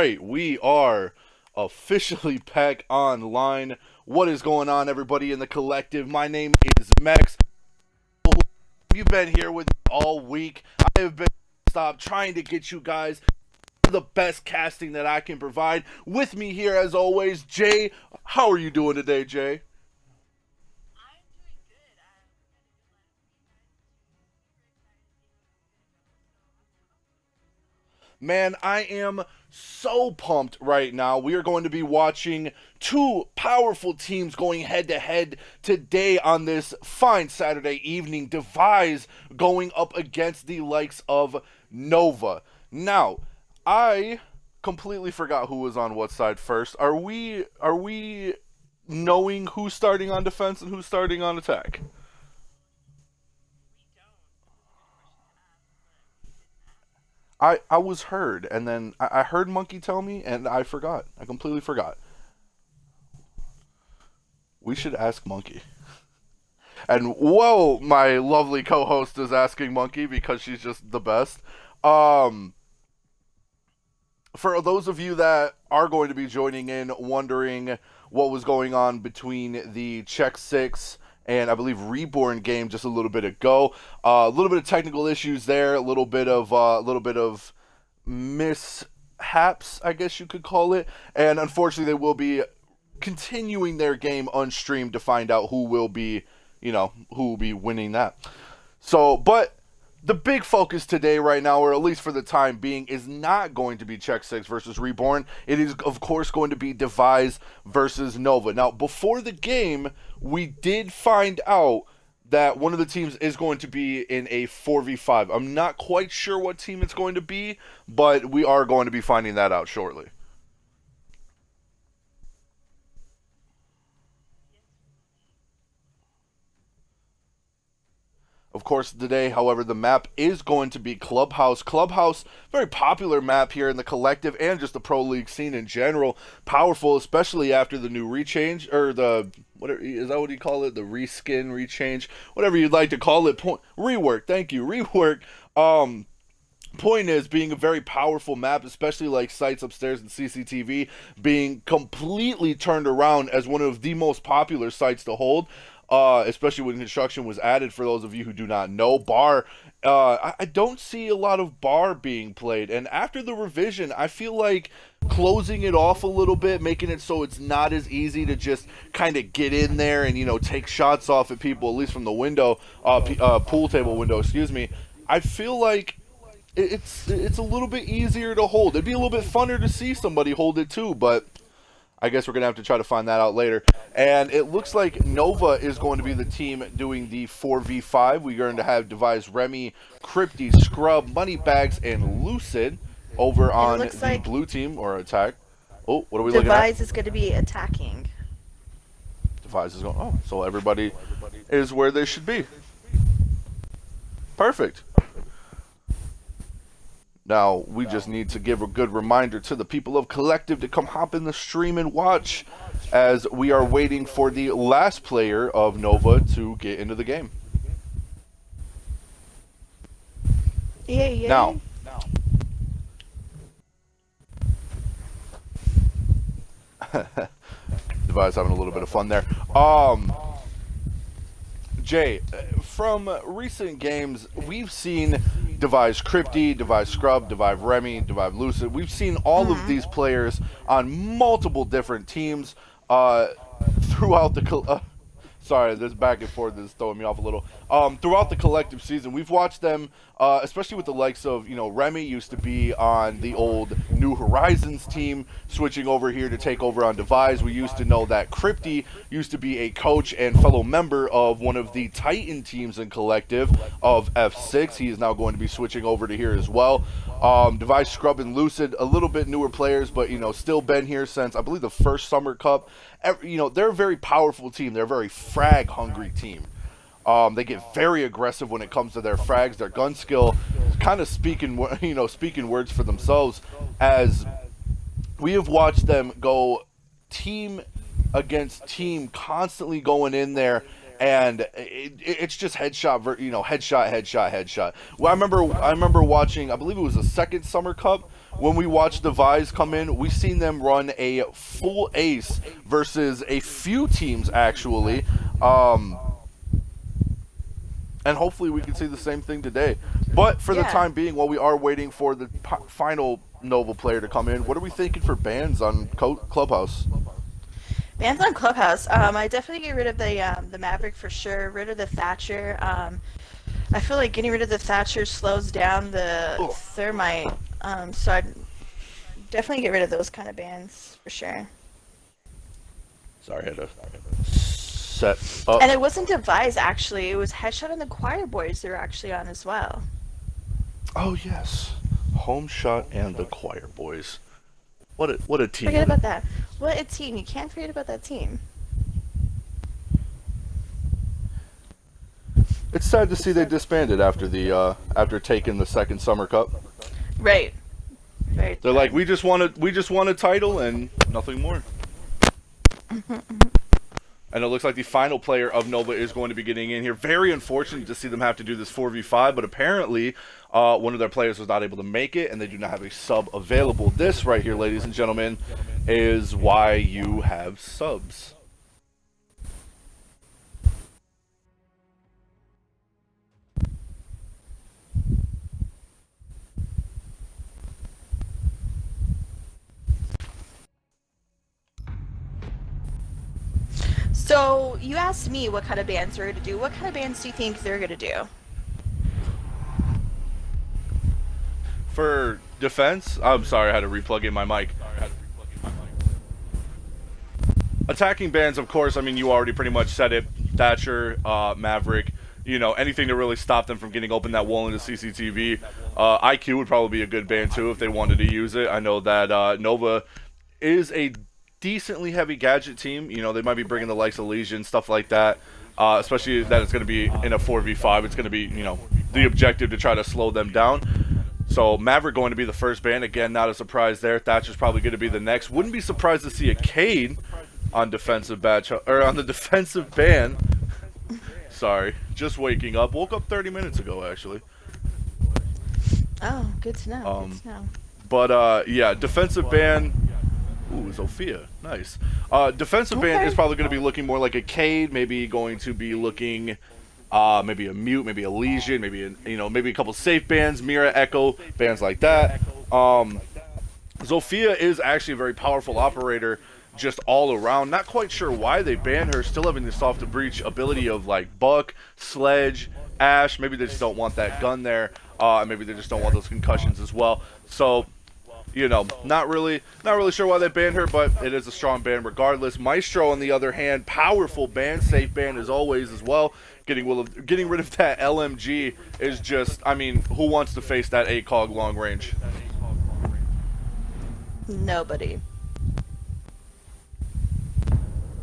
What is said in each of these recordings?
right, we are officially back online. What is going on, everybody in the collective? My name is Max. You've been here with me all week. I have been stop trying to get you guys the best casting that I can provide. With me here, as always, Jay. How are you doing today, Jay? Man, I am so pumped right now. We are going to be watching two powerful teams going head to head today on this fine Saturday evening. Devise going up against the likes of NoVa. Now, I completely forgot who was on what side first. Are we knowing who's starting on defense and who's starting on attack? I was heard, and then I heard Monkey tell me, and I forgot. I completely forgot. We should ask Monkey. And whoa, my lovely co-host is asking Monkey because she's just the best. Um, for those of you that are going to be joining in, wondering what was going on between the Check Six and I believe Reborn game just a little bit ago, a little bit of technical issues there, a little bit of mishaps, I guess you could call it, and unfortunately they will be continuing their game unstreamed to find out who will be, who will be winning that. So, but the big focus today, right now, or at least for the time being, is not going to be Check 6 versus Reborn. It is, of course, going to be Devise versus NoVa. Now, before the game, we did find out that one of the teams is going to be in a 4v5. I'm not quite sure what team it's going to be, but we are going to be finding that out shortly. Of course, today, however, the map is going to be Clubhouse. Clubhouse, very popular map here in the collective and just the pro league scene in general. Powerful, especially after the new rechange, or the, whatever, is that what you call it? The reskin, rechange, whatever you'd like to call it. Rework, thank you, rework. Point is, being a very powerful map, especially like sites upstairs in CCTV, being completely turned around as one of the most popular sites to hold, especially when construction was added. For those of you who do not know, bar, I don't see a lot of bar being played, and after the revision, I feel like closing it off a little bit, making it so it's not as easy to just kind of get in there and take shots off at people, at least from the window, pool table window, excuse me. I feel like it's a little bit easier to hold. It'd be a little bit funner to see somebody hold it too, but I guess we're going to have to try to find that out later. And it looks like NoVa is going to be the team doing the 4v5. We're going to have Devise, Remy, Crypty, Scrub, Moneybags, and Lucid over on the like blue team, or attack. Oh, what are we looking at? Devise is going to be attacking. Devise is going, oh, so everybody is where they should be. Perfect. Now, we just need to give a good reminder to the people of Collective to come hop in the stream and watch as we are waiting for the last player of NoVa to get into the game. Yeah. Now, Devise having a little bit of fun there. Jay, from recent games, we've seen Devise Crypty, Devise Scrub, Devise Remy, Devise Lucid. We've seen all of these players on multiple different teams throughout the... sorry, this back and forth is throwing me off a little. Throughout the collective season, we've watched them, especially with the likes of, Remy used to be on the old New Horizons team, switching over here to take over on Devise. We used to know that Crypty used to be a coach and fellow member of one of the Titan teams in collective of F6. He is now going to be switching over to here as well. Devise, Scrub, and Lucid, a little bit newer players, but, still been here since, I believe, the first Summer Cup. They're a very powerful team. They're a very frag-hungry team. They get very aggressive when it comes to their frags. Their gun skill, kind of speaking words for themselves. As we have watched them go team against team, constantly going in there, and it's just headshot, headshot. Well, I remember watching, I believe it was the second Summer Cup, when we watch Devise come in, we've seen them run a full ace versus a few teams, actually. And hopefully we can see the same thing today. But for the time being, while we are waiting for the final NoVa player to come in, what are we thinking for bans on Clubhouse? Bans on Clubhouse. I definitely get rid of the Maverick for sure. Rid of the Thatcher. I feel like getting rid of the Thatcher slows down the Thermite. So I'd definitely get rid of those kind of bans for sure. Sorry, I had to set up. And it wasn't Devise actually. It was Headshot and the Choir Boys they were actually on as well. Oh yes, Home Shot and the Choir Boys. What a team! Forget about that. What a team! You can't forget about that team. It's sad to see they disbanded after the after taking the second Summer Cup. Right. Very. They're like, we just want a title and nothing more. And it looks like the final player of NoVa is going to be getting in here. Very unfortunate to see them have to do this 4v5, but apparently one of their players was not able to make it, and they do not have a sub available. This right here, ladies and gentlemen, is why you have subs. So you asked me what kind of bands we're going to do. What kind of bands do you think they're going to do? For defense, I'm sorry, I had to replug in my mic. Attacking bans, of course, I mean, you already pretty much said it. Thatcher, Maverick, you know, anything to really stop them from getting open that wall into CCTV. IQ would probably be a good ban, too, if they wanted to use it. I know that NoVa is a decently heavy gadget team. You know, they might be bringing the likes of Legion, stuff like that. Especially that it's going to be in a 4v5. It's going to be, you know, the objective to try to slow them down. So Maverick going to be the first ban. Again, not a surprise there. Thatcher's probably going to be the next. Wouldn't be surprised to see a Cade on defensive batch or on the defensive ban. Sorry, just waking up. Woke up 30 minutes ago, actually. Oh, good to know. Good to know. But yeah, defensive ban. Ooh, Zofia, nice. Defensive ban is probably going to be looking more like a Cade. Maybe going to be looking, maybe a Mute, maybe a Legion, maybe maybe a couple safe bans, Mira, Echo, bands like that. Zofia is actually a very powerful operator, just all around. Not quite sure why they banned her. Still having the soft to breach ability of like Buck, Sledge, Ash. Maybe they just don't want that gun there. Maybe they just don't want those concussions as well. So, you know, not really sure why they banned her, but it is a strong ban regardless. Maestro, on the other hand, powerful ban, safe ban as always as well. Getting rid of that LMG is just, I mean, who wants to face that ACOG long range? Nobody.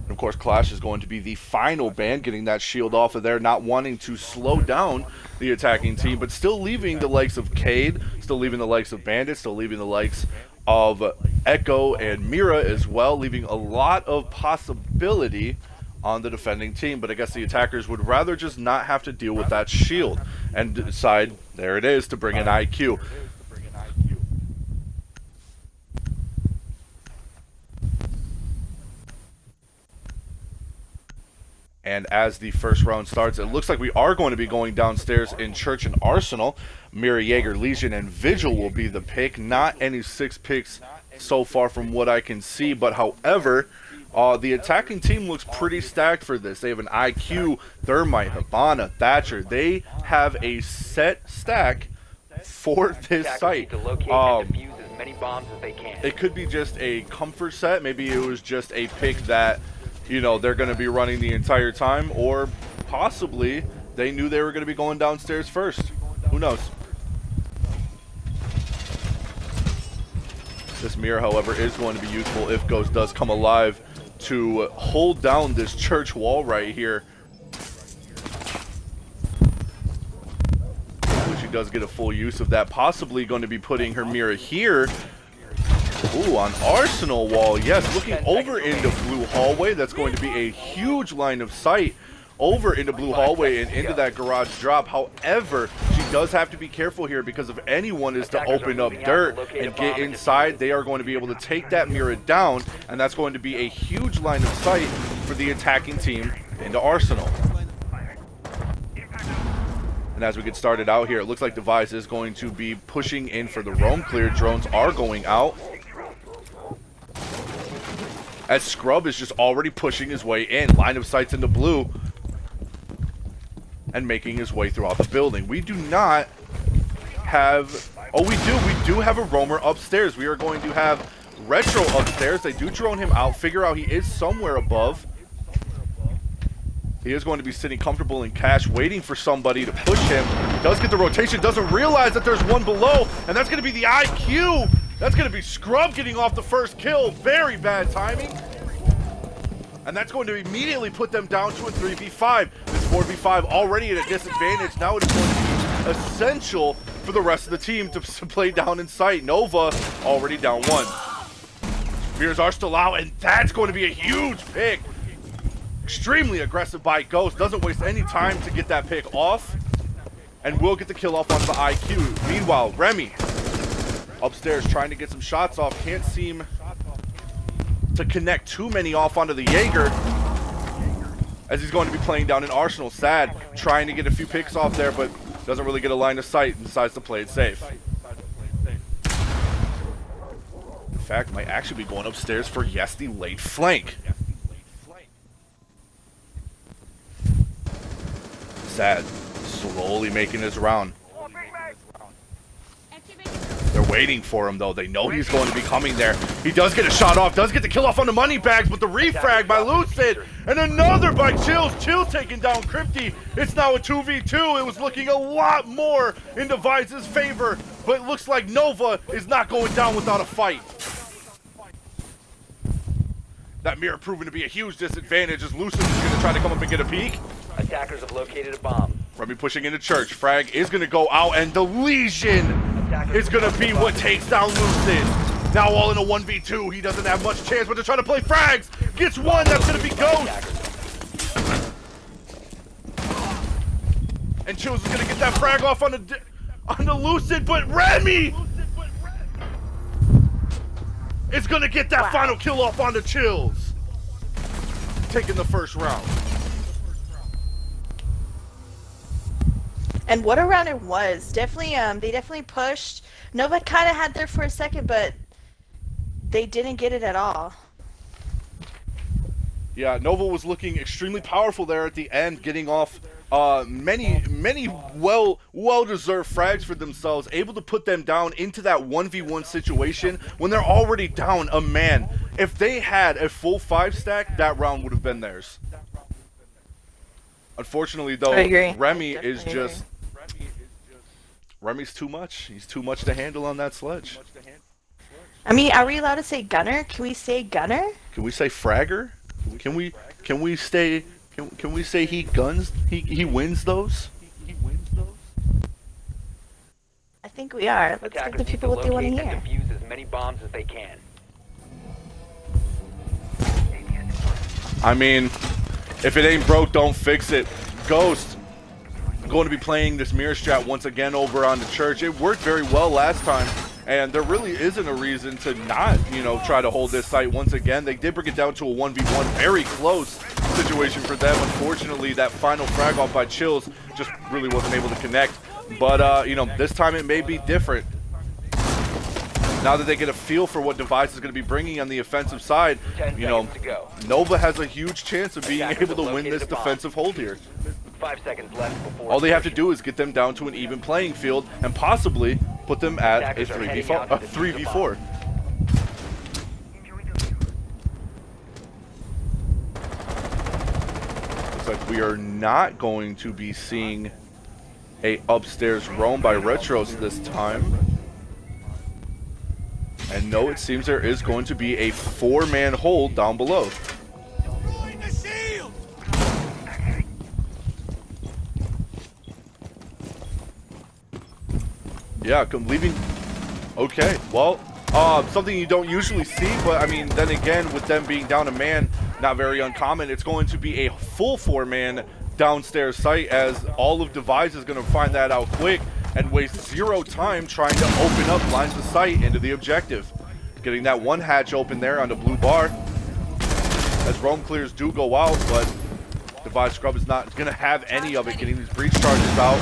Of course, Clash is going to be the final ban, getting that shield off of there, not wanting to slow down the attacking team, but still leaving the likes of Cade, still leaving the likes of Bandit, still leaving the likes of Echo and Mira as well, leaving a lot of possibility on the defending team. But I guess the attackers would rather just not have to deal with that shield and decide, there it is, to bring in IQ. And as the first round starts, it looks like we are going to be going downstairs in Church and Arsenal. Mira, Jaeger, Legion, and Vigil will be the pick. Not any 6 picks so far from what I can see. But however, the attacking team looks pretty stacked for this. They have an IQ, Thermite, Habana, Thatcher. They have a set stack for this site. It could be just a comfort set. Maybe it was just a pick that, you know, they're going to be running the entire time, or possibly they knew they were going to be going downstairs first. Who knows? This mirror, however, is going to be useful if Ghost does come alive to hold down this church wall right here. She does get a full use of that. Possibly going to be putting her mirror here. Ooh, on Arsenal wall, yes, looking over into Blue Hallway. That's going to be a huge line of sight over into Blue Hallway and into that garage drop. However, she does have to be careful here, because if anyone is to open up dirt and get inside, they are going to be able to take that mirror down, and that's going to be a huge line of sight for the attacking team into Arsenal. And as we get started out here, it looks like Devise is going to be pushing in for the roam clear. Drones are going out, as Scrub is just already pushing his way in. Line of sight's into blue and making his way throughout the building. We do not have... Oh, we do have a roamer upstairs. We are going to have Retro upstairs. They do drone him out, figure out he is somewhere above. He is going to be sitting comfortable in cash, waiting for somebody to push him. Does get the rotation, doesn't realize that there's one below, and that's going to be the IQ. That's going to be Scrub getting off the first kill. Very bad timing. And that's going to immediately put them down to a 3v5. This 4v5 already at a disadvantage. Now it is going to be essential for the rest of the team to play down in sight. NoVa already down one. Spears are still out, and that's going to be a huge pick. Extremely aggressive by Ghost. Doesn't waste any time to get that pick off. And will get the kill off onto the IQ. Meanwhile, Remy upstairs trying to get some shots off. Can't seem to connect too many off onto the Jaeger, as he's going to be playing down in Arsenal. Sad trying to get a few picks off there, but doesn't really get a line of sight and decides to play it safe. In fact, might actually be going upstairs for yes, the late flank. Sad slowly making his round. They're waiting for him, though. They know he's going to be coming there. He does get a shot off, does get the kill off on the money bags, but the refrag by Lucid, and another by Chills. Chills taking down Crypty. It's now a 2v2. It was looking a lot more in Devise's favor, but it looks like NoVa is not going down without a fight. That mirror proving to be a huge disadvantage, as Lucid is going to try to come up and get a peek. Attackers have located a bomb. Remy pushing into church. Frag is going to go out, and the Legion is going to be what takes down Lucid. Now all in a 1v2. He doesn't have much chance, but they're trying to play frags. Gets one. That's going to be Ghost. And Chills is going to get that frag off on the Lucid, but Remy is going to get that final kill off on the Chills. Taking the first round. And what a round it was. Definitely, they definitely pushed. NoVa kind of had there for a second, but they didn't get it at all. Yeah, NoVa was looking extremely powerful there at the end, getting off many well-deserved frags for themselves, able to put them down into that 1v1 situation when they're already down a man. If they had a full 5-stack, that round would have been theirs. Unfortunately, though, Remy is just... Remy's too much. He's too much to handle on that sledge. I mean, are we allowed to say gunner? Can we say gunner? Can we say fragger? Can we say he guns? He wins those? I think we are. Let's give the people what they want to hear. And defuse as many bombs as they can. I mean, if it ain't broke, don't fix it. Ghost going to be playing this mirror strat once again over on the church. It worked very well last time, and there really isn't a reason to not, try to hold this site once again. They did bring it down to a 1v1, very close situation for them. Unfortunately, that final frag off by Chills just really wasn't able to connect. But, this time it may be different. Now that they get a feel for what Devise is going to be bringing on the offensive side, NoVa has a huge chance of being able to win this defensive hold here. 5 seconds left before all they have to do is get them down to an even playing field and possibly put them at a 3v4. Looks like we are not going to be seeing a upstairs roam by Retros this time. And no, it seems there is going to be a 4-man hold down below. Yeah, leaving. Okay, well, something you don't usually see, but I mean, then again, with them being down a man, not very uncommon. It's going to be a full 4-man downstairs site, as all of Devise is going to find that out quick. and wastes 0 time trying to open up lines of sight into the objective. Getting that one hatch open there on the blue bar. As roam clears do go out, but Devise Scrub is not going to have any of it, getting these breach charges out.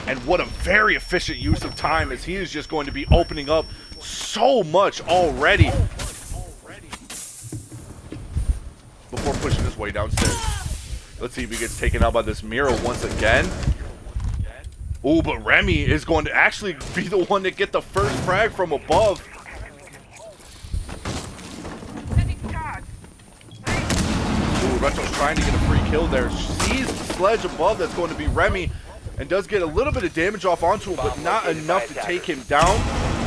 And what a very efficient use of time, as he is just going to be opening up so much already before pushing his way downstairs. Let's see if he gets taken out by this Mira once again. Ooh, but Remy is going to actually be the one to get the first frag from above. Ooh, Retro's trying to get a free kill there. Sees the sledge above, that's going to be Remy, and does get a little bit of damage off onto him, but not enough to take him down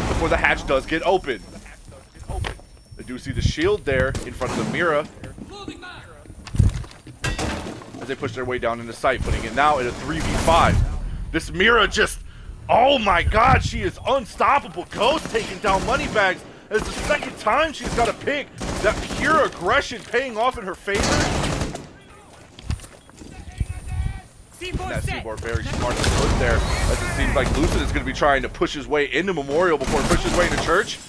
before the hatch does get open. I do see the shield there in front of the Mira as they push their way down into sight, putting it now at a 3v5. This Mira just, oh my god, she is unstoppable. Ghost taking down money bags. It's the second time she's got to pick. That pure aggression paying off in her favor. That Seaboard very smart to put there, as it seems like Lucid is going to be trying to push his way into Memorial before he pushes his way into Church.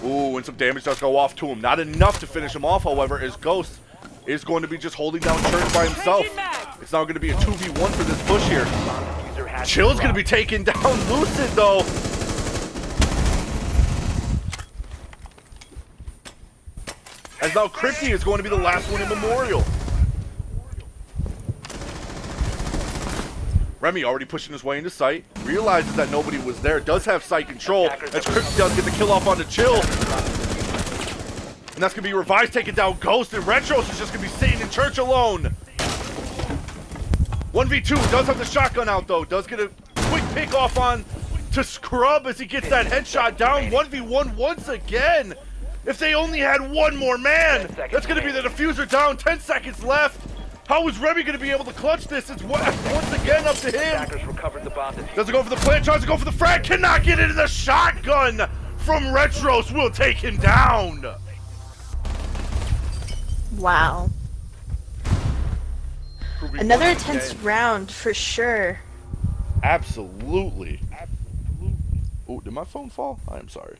Ooh, and some damage does go off to him. Not enough to finish him off, however, as Ghost is going to be just holding down Church by himself. It's now going to be a 2v1 for this push here. Chill's going to be taking down Lucid, though. As now Crypty is going to be the last one in Memorial. Remy already pushing his way into sight. Realizes that nobody was there. Does have sight control. As Crypty does get the kill off onto Chill. And that's going to be Revise taking down Ghost. And Retros is just going to be sitting in Church alone. 1v2. Does have the shotgun out, though. Does get a quick pick off on to Scrub as he gets that headshot down. 1v1 once again. If they only had one more man, that's going to be the diffuser down. 10 seconds left. How is Remy going to be able to clutch this? It's once again up to him. Doesn't go for the plant, tries to go for the frag. Cannot get it in the shotgun from Retros. Will take him down. Wow. Another intense round for sure. Absolutely. Oh, did my phone fall? I am sorry.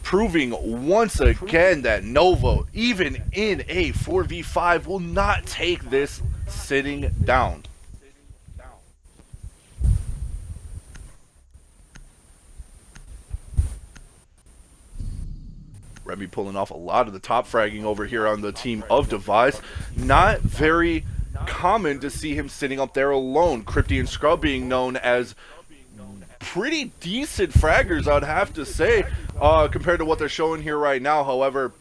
Proving once again that NoVa, even in a 4v5, will not take this sitting down. Remy pulling off a lot of the top fragging over here on the team of Devise. Not very common to see him sitting up there alone. Crypty and Scrub being known as pretty decent fraggers, I'd have to say, compared to what they're showing here right now. However,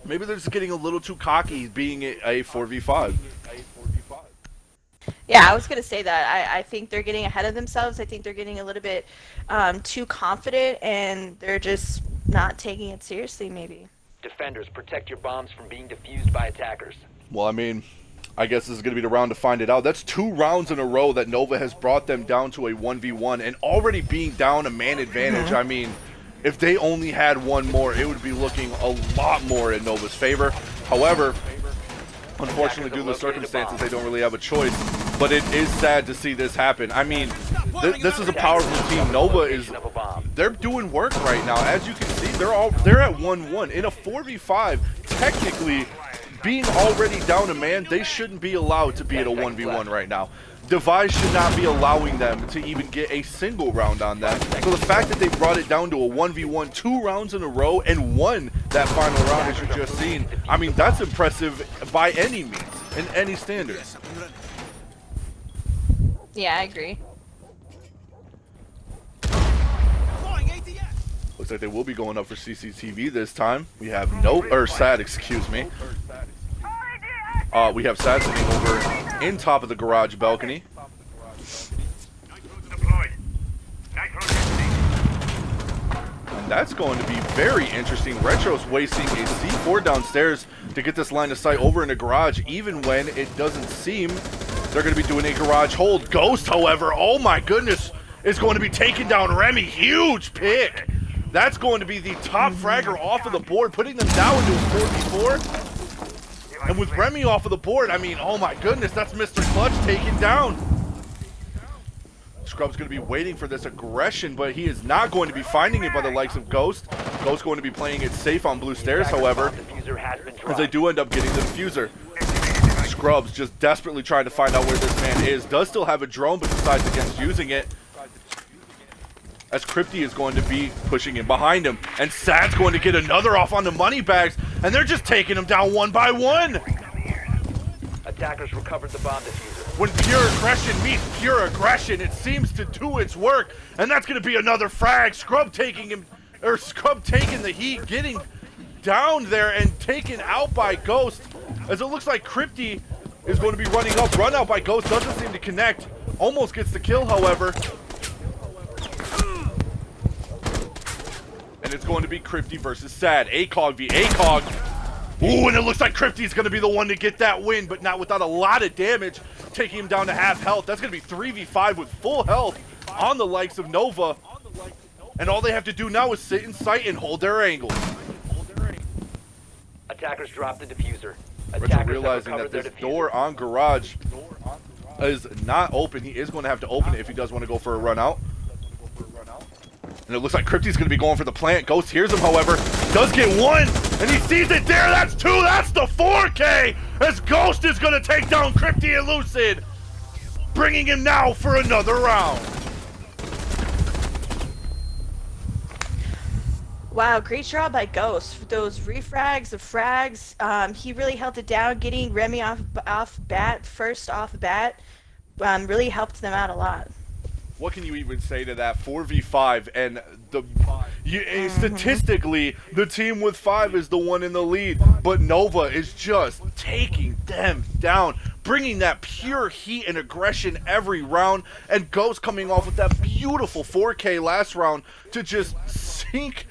maybe they're just getting a little too cocky being a 4v5. Yeah, I was going to say that. I think they're getting ahead of themselves. I think they're getting a little bit too confident, and they're just not taking it seriously, maybe. Defenders, protect your bombs from being defused by attackers. Well, I mean, I guess this is going to be the round to find it out. That's 2 rounds in a row that NoVa has brought them down to a 1v1, and already being down a man advantage. I mean, if they only had one more, it would be looking a lot more in NoVa's favor. However, unfortunately, due to the circumstances, they don't really have a choice. But it is sad to see this happen. I mean, this is a powerful team. NoVa they're doing work right now. As you can see, they're at 1-1 in a 4v5. Technically, being already down a man, they shouldn't be allowed to be at a 1v1 right now. Devise should not be allowing them to even get a single round on that. So the fact that they brought it down to a 1v1 2 rounds in a row and won that final round, as you just seen, I mean, that's impressive by any means, in any standards. Yeah, I agree. Looks like they will be going up for CCTV this time. We have SAD, excuse me. We have SAD sitting over in top of the garage balcony. And that's going to be very interesting. Retro's wasting a C4 downstairs to get this line of sight over in the garage, even when it doesn't seem they're going to be doing a garage hold. Ghost, however, oh my goodness, is going to be taking down Remy. Huge pick. That's going to be the top fragger off of the board, putting them down into a 4v4. And with Remy off of the board, I mean, oh my goodness, that's Mr. Clutch taken down. Scrub's going to be waiting for this aggression, but he is not going to be finding it by the likes of Ghost. Ghost going to be playing it safe on blue stairs, however, as they do end up getting the diffuser. Scrubs just desperately trying to find out where this man is. Does still have a drone, but decides against using it, as Crypty is going to be pushing in behind him. And Sad's going to get another off on the money bags, and they're just taking him down one by one. Attackers recovered the bomb diffuser. When pure aggression meets pure aggression, it seems to do its work, and that's going to be another frag. Scrub taking the heat, getting down there and taken out by Ghost, as it looks like Crypty is going to be running up. Run out by Ghost, doesn't seem to connect. Almost gets the kill, however. And it's going to be Crypty versus Sad. ACOG v ACOG. Ooh, and it looks like Crypty's going to be the one to get that win, but not without a lot of damage, taking him down to half health. That's going to be 3v5 with full health on the likes of NoVa. And all they have to do now is sit in sight and hold their angles. Attackers dropped the diffuser. Richard realizing that this door on garage is not open. He is going to have to open it if he does want to go for a run out. And it looks like Crypty's going to be going for the plant. Ghost hears him, however. Does get one, and he sees it there. That's two. That's the 4K, as Ghost is going to take down Crypty and Lucid, bringing him now for another round. Wow, great job by Ghost. Those refrags, the frags, he really held it down, getting Remy off bat, first off bat, really helped them out a lot. What can you even say to that? 4v5, and statistically, the team with 5 is the one in the lead, but NoVa is just taking them down, bringing that pure heat and aggression every round, and Ghost coming off with that beautiful 4K last round to just sink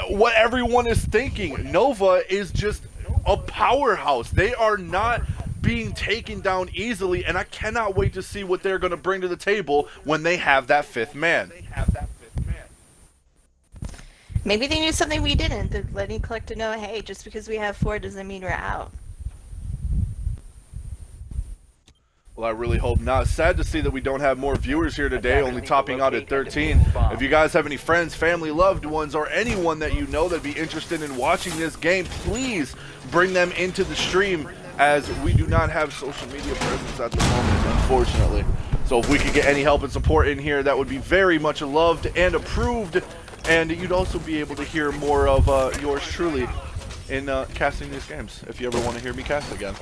what everyone is thinking. NoVa is just a powerhouse. They are not being taken down easily, and I cannot wait to see what they're going to bring to the table when they have that 5th man. Maybe they knew something we didn't. They're letting Collective know, hey, just because we have 4 doesn't mean we're out. Well, I really hope not. Sad to see that we don't have more viewers here today, only topping out at 13. If you guys have any friends, family, loved ones, or anyone that you know that'd be interested in watching this game, please bring them into the stream, as we do not have social media presence at the moment, unfortunately. So if we could get any help and support in here, that would be very much loved and approved. And you'd also be able to hear more of yours truly in casting these games, if you ever want to hear me cast again.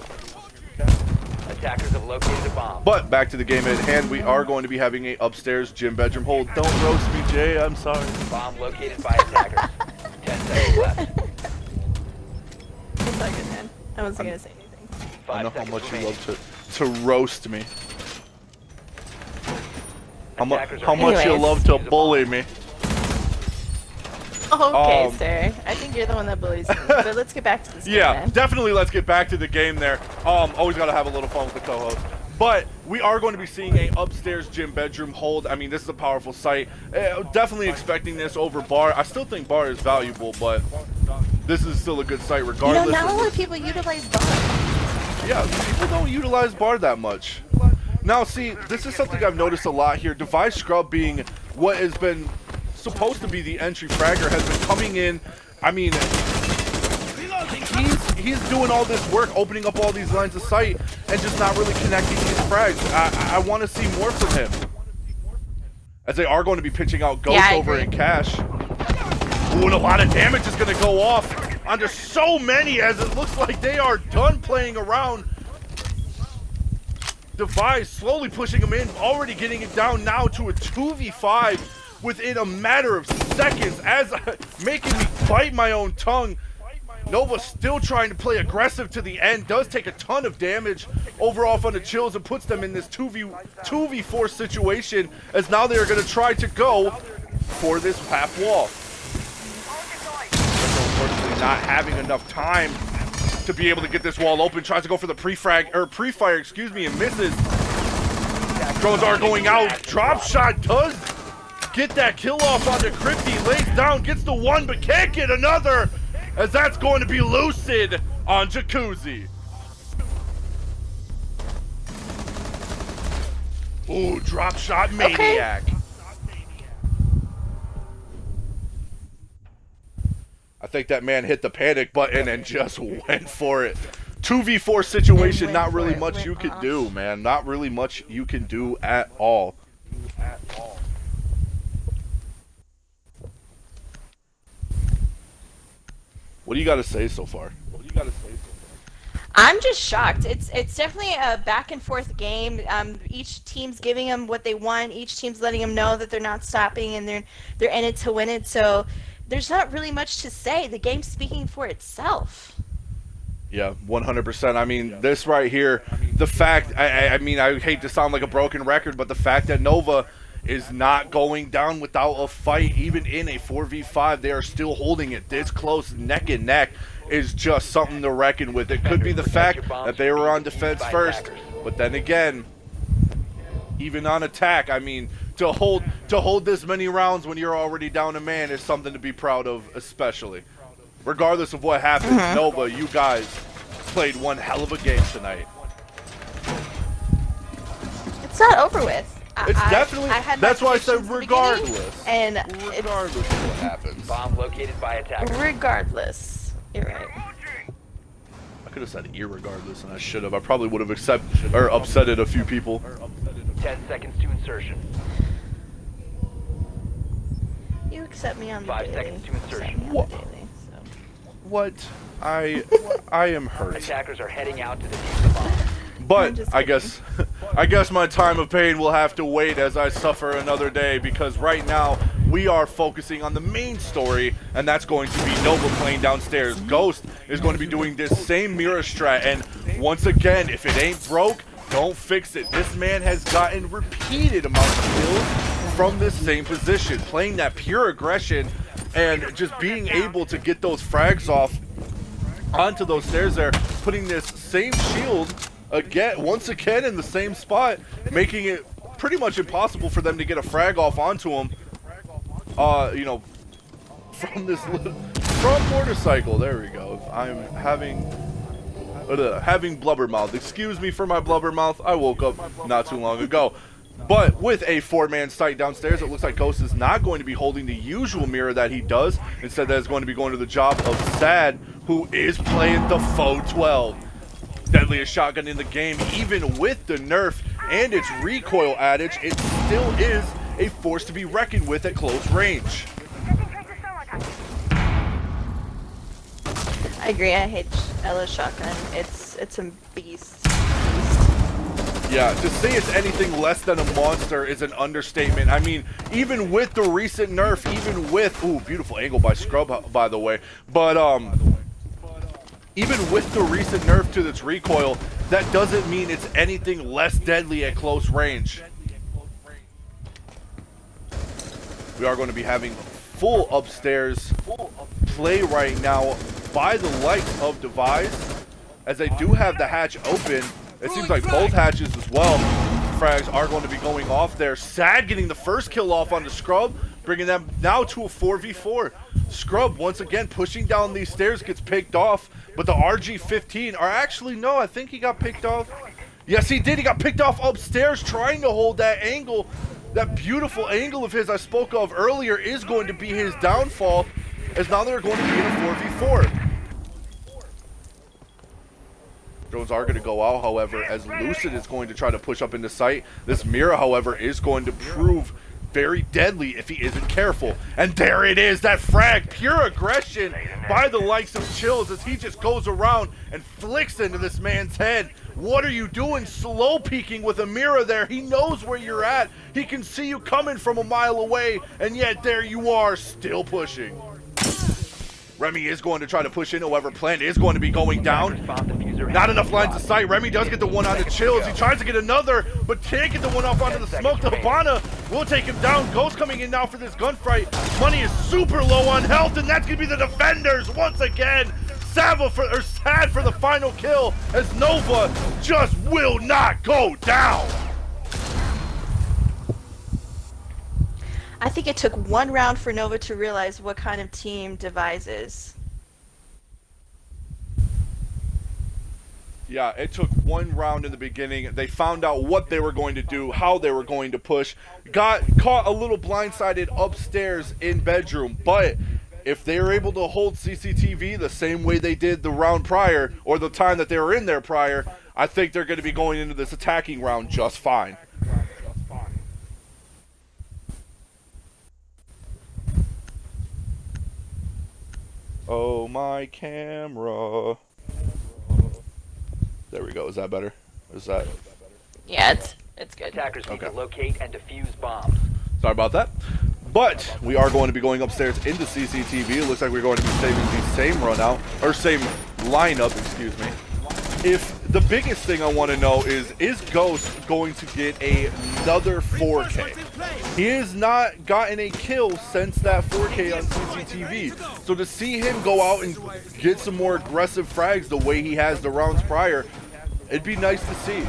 Attackers have located a bomb. But back to the game at hand, we are going to be having a upstairs gym bedroom hold. Don't roast me, Jay, I'm sorry. Bomb located by attackers. 10 seconds left. It's all good, man. I wasn't going to say anything. I know how much you love to roast me. How much you love to bully me. Okay, sir. I think you're the one that bullies me. But let's get back to this game, man. Definitely let's get back to the game there. Always got to have a little fun with the co-host. But we are going to be seeing a upstairs gym bedroom hold. I mean, this is a powerful site. Definitely expecting this over bar. I still think bar is valuable, but this is still a good site regardless. You know, not a lot of people utilize bar. Yeah, people don't utilize bar that much. Now, see, this is something I've noticed a lot here. Devise Scrub being what has been supposed to be the entry fragger has been coming in. I mean, he's doing all this work, opening up all these lines of sight, and just not really connecting these frags. I want to see more from him, as they are going to be pitching out Ghost over in Cash. Ooh, and a lot of damage is going to go off onto so many, as it looks like they are done playing around. Devise slowly pushing him in, already getting it down now to a 2v5 within a matter of seconds, as making me bite my own tongue. NoVa still trying to play aggressive to the end, does take a ton of damage over off on the chills, and puts them in this 2v4 situation, as now they are going to try to go for this half wall. Unfortunately not having enough time to be able to get this wall open, tries to go for the pre-fire, excuse me, and misses. Drones are going out. Drop shot does get that kill off onto Crypty, lays down, gets the one, but can't get another, as that's going to be Lucid on Jacuzzi. Ooh, drop shot maniac. I think that man hit the panic button and just went for it. 2v4 situation, not really much you can do, man. Not really much you can do at all. What do you got to say so far? I'm just shocked. It's definitely a back and forth game. Each team's giving them what they want. Each team's letting them know that they're not stopping and they're in it to win it. So there's not really much to say. The game's speaking for itself. Yeah, 100%. I mean, this right here, the fact, I mean, I hate to sound like a broken record, but the fact that NoVa is not going down without a fight, even in a 4v5, they are still holding it this close, neck and neck, is just something to reckon with. It could be the fact that they were on defense first, but then again, even on attack, I mean, to hold this many rounds when you're already down a man is something to be proud of, especially. Regardless of what happens, NoVa, you guys played one hell of a game tonight. It's not over with. It's definitely, that's why I said regardless. And regardless of what happens. Bomb located by attackers. Regardless. You're right. I could have said irregardless, and I should have. I probably would have upsetted a few people. 10 seconds to insertion. You accept me on the 5 daily. seconds to insertion. What? Daily, so. What? I am hurt. Attackers are heading out to defuse the bomb. But I guess my time of pain will have to wait as I suffer another day, because right now we are focusing on the main story, and that's going to be NoVa playing downstairs. Ghost is going to be doing this same mirror strat, and once again, if it ain't broke, don't fix it. This man has gotten repeated amounts of kills from this same position, playing that pure aggression and just being able to get those frags off onto those stairs there, putting this same shield once again in the same spot, making it pretty much impossible for them to get a frag off onto him. You know, from motorcycle. There we go. I'm having blubber mouth. Excuse me for my blubber mouth. I woke up not too long ago. But with a 4-man site downstairs, it looks like Ghost is not going to be holding the usual mirror that he does. Instead, that is going to be going to the job of Sad, who is playing the faux 12. Deadliest shotgun in the game. Even with the nerf and its recoil adage, it still is a force to be reckoned with at close range. I agree. I hate Ella's shotgun. It's a beast. Yeah, to say it's anything less than a monster is an understatement. I mean, even with the recent nerf, even with beautiful angle by Scrub, by the way, but even with the recent nerf to its recoil, that doesn't mean it's anything less deadly at close range. We are going to be having full upstairs play right now by the likes of Devise, as they do have the hatch open. It seems like both hatches as well. Frags are going to be going off there. Sad getting the first kill off on the Scrub, bringing them now to a 4v4. Scrub once again pushing down these stairs, gets picked off, but the RG-15 are actually, no, I think he got picked off. Yes, he did. He got picked off upstairs trying to hold that angle. That beautiful angle of his I spoke of earlier is going to be his downfall, as now they're going to be in a 4v4. Drones are going to go out, however, as Lucid is going to try to push up into sight. This mirror, however, is going to prove very deadly if he isn't careful. And there it is, that frag, pure aggression by the likes of Chills, as he just goes around and flicks into this man's head. What are you doing slow peeking with a mirror there? He knows where you're at. He can see you coming from a mile away, and yet there you are, still pushing. Remy is going to try to push in, however, Plant is going to be going down. Not enough lines of sight. Remy does get the one on the Chills. He tries to get another, but can't get the one off onto the smoke. The Habana will take him down. Ghost coming in now for this gunfight. Money is super low on health, and that's going to be the defenders once again. Sad for the final kill, as NoVa just will not go down. I think it took one round for NoVa to realize what kind of team Devise is. Yeah, it took one round in the beginning. They found out what they were going to do, how they were going to push. Got caught a little blindsided upstairs in bedroom. But if they were able to hold CCTV the same way they did the round prior, or the time that they were in there prior, I think they're going to be going into this attacking round just fine. Oh, my camera. There we go. Is that better? Is that... Yeah, it's good. Attackers need Okay. to locate and defuse bombs. Sorry about that. But we are going to be going upstairs into CCTV. It looks like we're going to be saving the same run out, or same lineup, excuse me. If the biggest thing I want to know is Ghost going to get another 4K? He has not gotten a kill since that 4K on CCTV. So to see him go out and get some more aggressive frags the way he has the rounds prior, it'd be nice to see.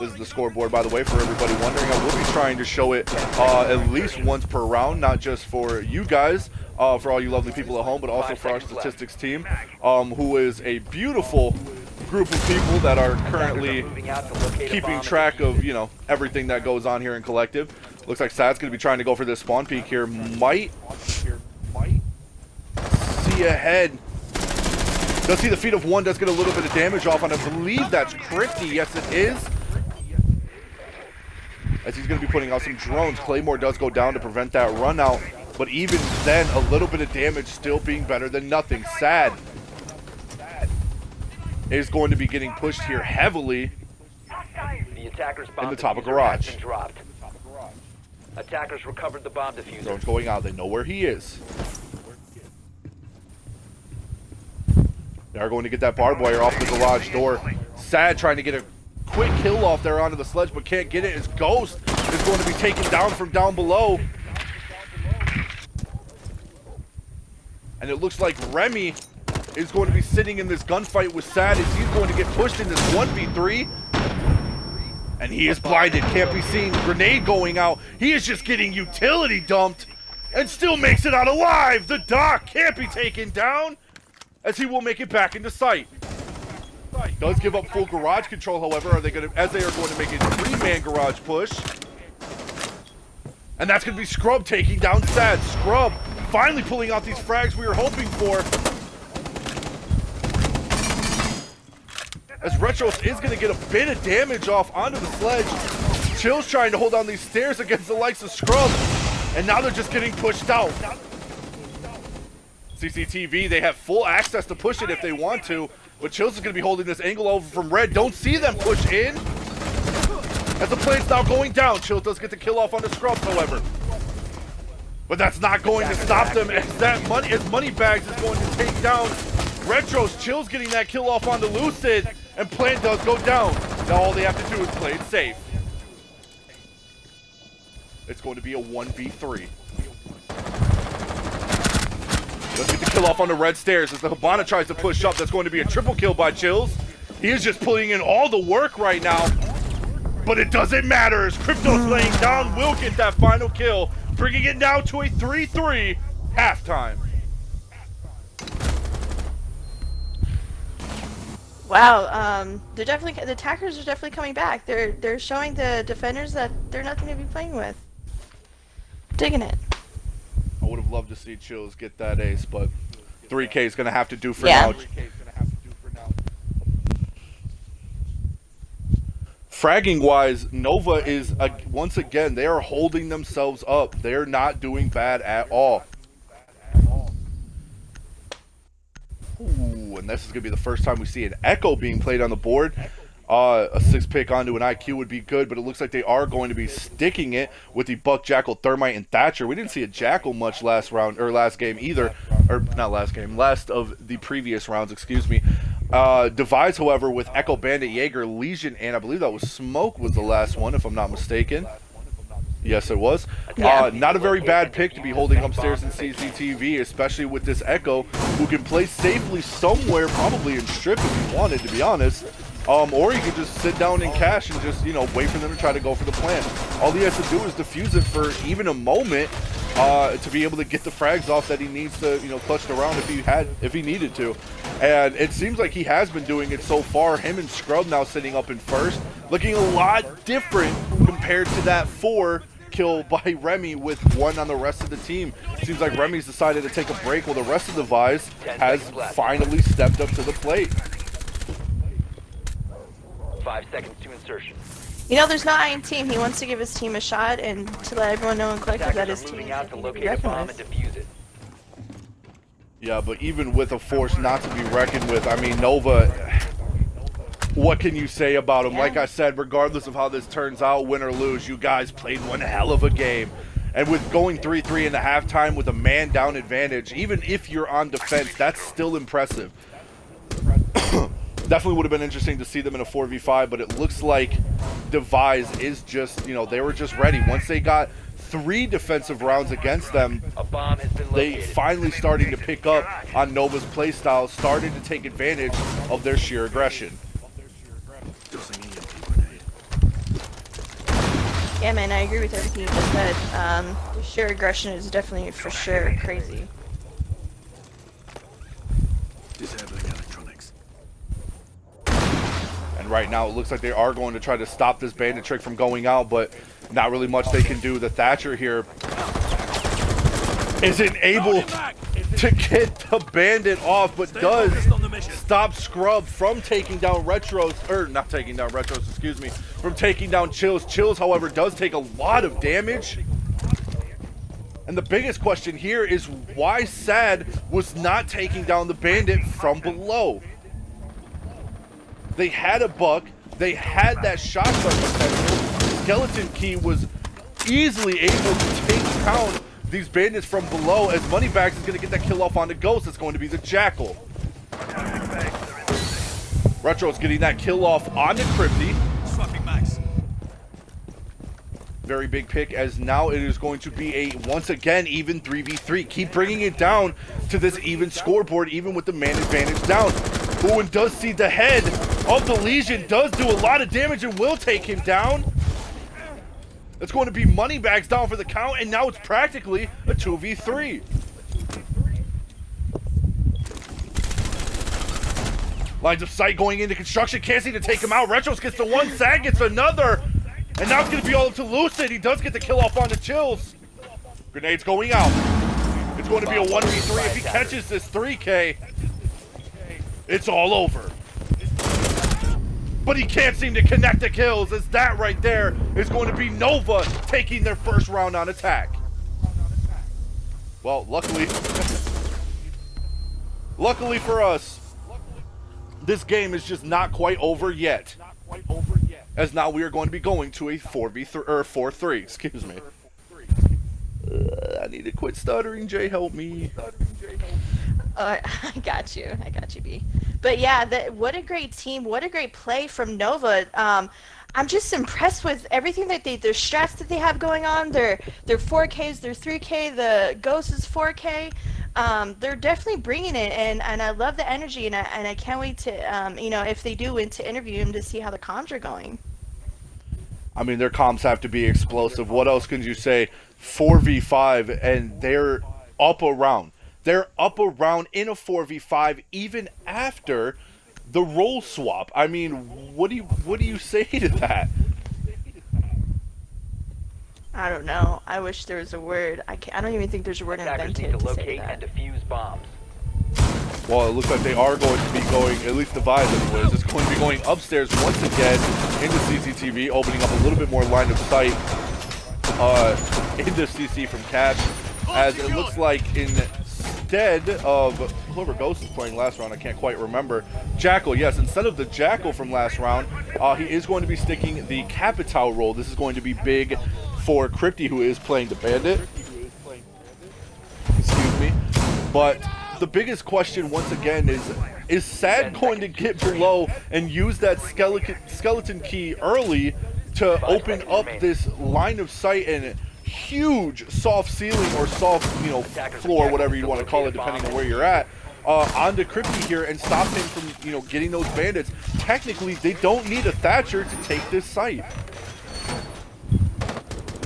This is the scoreboard, by the way, for everybody wondering. I will be trying to show it at least once per round, not just for you guys, for all you lovely people at home, but also for our statistics team, who is a beautiful group of people that are currently keeping track of, you know, everything that goes on here in Collective. Looks like Sad's going to be trying to go for this spawn peek here. Might see ahead. Does see the feet of one, does get a little bit of damage off on it. I believe that's Crypty. Yes, it is. As he's going to be putting out some drones. Claymore does go down to prevent that run out. But even then, a little bit of damage still being better than nothing. Sad is going to be getting pushed here heavily The attackers bomb in the top of diffuser garage. has been dropped. Attackers recovered the bomb diffuser. Drone's going out. They know where he is. They are going to get that barbed wire off the garage door. Sad trying to get a quick kill off there onto the sledge, but can't get it. His Ghost is going to be taken down from down below. And it looks like Remy is going to be sitting in this gunfight with Sad as he's going to get pushed in this 1v3. And he is blinded, can't be seen. Grenade going out. He is just getting utility dumped and still makes it out alive. The Doc can't be taken down as he will make it back into sight. Does give up full garage control, however, as they are going to make a 3-man garage push. And that's going to be Scrub taking down Sad. Scrub finally pulling out these frags we were hoping for. As Retros is going to get a bit of damage off onto the sledge. Chill's trying to hold on these stairs against the likes of Scrub. And now they're just getting pushed out. CCTV, they have full access to push it if they want to. But Chills is going to be holding this angle over from Red. Don't see them push in. As the plane's now going down. Chills does get the kill off on the Scrubs, however. But that's not going to stop them as Moneybags is going to take down Retros. Chills getting that kill off on the Lucid. And Plant does go down. Now all they have to do is play it safe. It's going to be a 1v3. Let's get the kill off on the red stairs as the Hibana tries to push up. That's going to be a triple kill by Chills. He is just putting in all the work right now. But it doesn't matter as Crypto's laying down. Will get that final kill, bringing it now to a 3-3 halftime. Wow, they're definitely, the attackers are definitely coming back. They're showing the defenders that they're nothing to be playing with. Digging it. I would have loved to see Chills get that ace, but 3K is going to have to do for Yeah. now. Fragging wise, NoVa is, once again, they are holding themselves up. They're not doing bad at all. Ooh, and this is going to be the first time we see an Echo being played on the board. A 6-pick onto an IQ would be good, but it looks like they are going to be sticking it with the Buck, Jackal, Thermite, and Thatcher. We didn't see a Jackal much last game either. Or, not last game, last of the previous rounds, excuse me. Devise, however, with Echo, Bandit, Jaeger, Legion, and I believe that was Smoke was the last one, if I'm not mistaken. Yes, it was. Not a very bad pick to be holding upstairs in CCTV, especially with this Echo, who can play safely somewhere, probably in Strip if he wanted, to be honest. Or he could just sit down and cash and just, wait for them to try to go for the plant. All he has to do is defuse it for even a moment to be able to get the frags off that he needs to, clutch the round if he needed to. And it seems like he has been doing it so far. Him and Scrub now sitting up in first, looking a lot different compared to that 4 kill by Remy with 1 on the rest of the team. Seems like Remy's decided to take a break while the rest of Devise has finally stepped up to the plate. 5 seconds to insertion. There's no I in team. He wants to give his team a shot and to let everyone know in collective that Attackers his are team moving is out to going to be locate a bomb and recognized. defuse it. Yeah, but even with a force not to be reckoned with, I mean, NoVa, what can you say about him? Yeah. Like I said, regardless of how this turns out, win or lose, you guys played one hell of a game. And with going 3-3 in the halftime with a man down advantage, even if you're on defense, that's still impressive. Definitely would have been interesting to see them in a 4v5, but it looks like Devise is just, they were just ready. Once they got 3 defensive rounds against them, A bomb has been they located. finally starting to pick up on NoVa's playstyle, started to take advantage of their sheer aggression. Yeah, man, I agree with everything you just said. The sheer aggression is definitely for sure crazy. Disabling electronics. And right now it looks like they are going to try to stop this bandit trick from going out, but not really much they can do. The Thatcher here isn't able to get the bandit off, but does stop Scrub from taking down Retros, or not taking down Retros, excuse me, from taking down Chills. Chills, however, does take a lot of damage. And the biggest question here is why Sad was not taking down the bandit from below. They had a buck, they had that shotgun potential. Skeleton Key was easily able to take down these bandits from below, as Moneybags is going to get that kill off on the Ghost. It's going to be the Jackal. Retro's getting that kill off on the Crypty. Very big pick, as now it is going to be a, once again, even 3v3. Keep bringing it down to this even scoreboard, even with the man advantage down. Ooh, and does see the head of the Legion, does do a lot of damage and will take him down. It's going to be Moneybags down for the count, and now it's practically a 2v3. Lines of sight going into construction, can't seem to take him out. Retros gets the 1, Sad gets another. And now it's going to be all up to Lucid. He does get the kill off on the Chills. Grenades going out. It's going to be a 1v3. If he catches this 3K, it's all over. But he can't seem to connect the kills, as that right there is going to be NoVa taking their first round on attack. Well, luckily for us, this game is just not quite over yet. As now we are going to be going to a 4v3 or 4-3, excuse me. I need to quit stuttering. Jay, help me. I got you, B. But yeah, what a great team, what a great play from NoVa. I'm just impressed with everything that their strats that they have going on. Their 4Ks, their 3K, the Ghost is 4K. They're definitely bringing it, and I love the energy, and I can't wait to, if they do win, to interview him to see how the comms are going. I mean, their comms have to be explosive. What else can you say? 4v5, and they're up around. They're up around in a 4v5 even after the role swap. I mean, what do you say to that? I don't know. I wish there was a word. I don't even think there's a word Attackers invented need to to say locate that. and defuse bombs. Well, it looks like they are going to be going, at least Devise anyways, it's going to be going upstairs once again into CCTV, opening up a little bit more line of sight into CC from Catch, as it looks like instead of whoever Ghost is playing last round, I can't quite remember, Jackal, yes, instead of the Jackal from last round, he is going to be sticking the Capital role. This is going to be big for Crypty, who is playing the Bandit. Excuse me. But the biggest question once again is Sad going to get below and use that skeleton key early to open up this line of sight and huge soft ceiling or soft, floor, whatever you want to call it, depending on where you're at, onto Crypty here and stop him from, you know, getting those bandits. Technically, they don't need a Thatcher to take this site.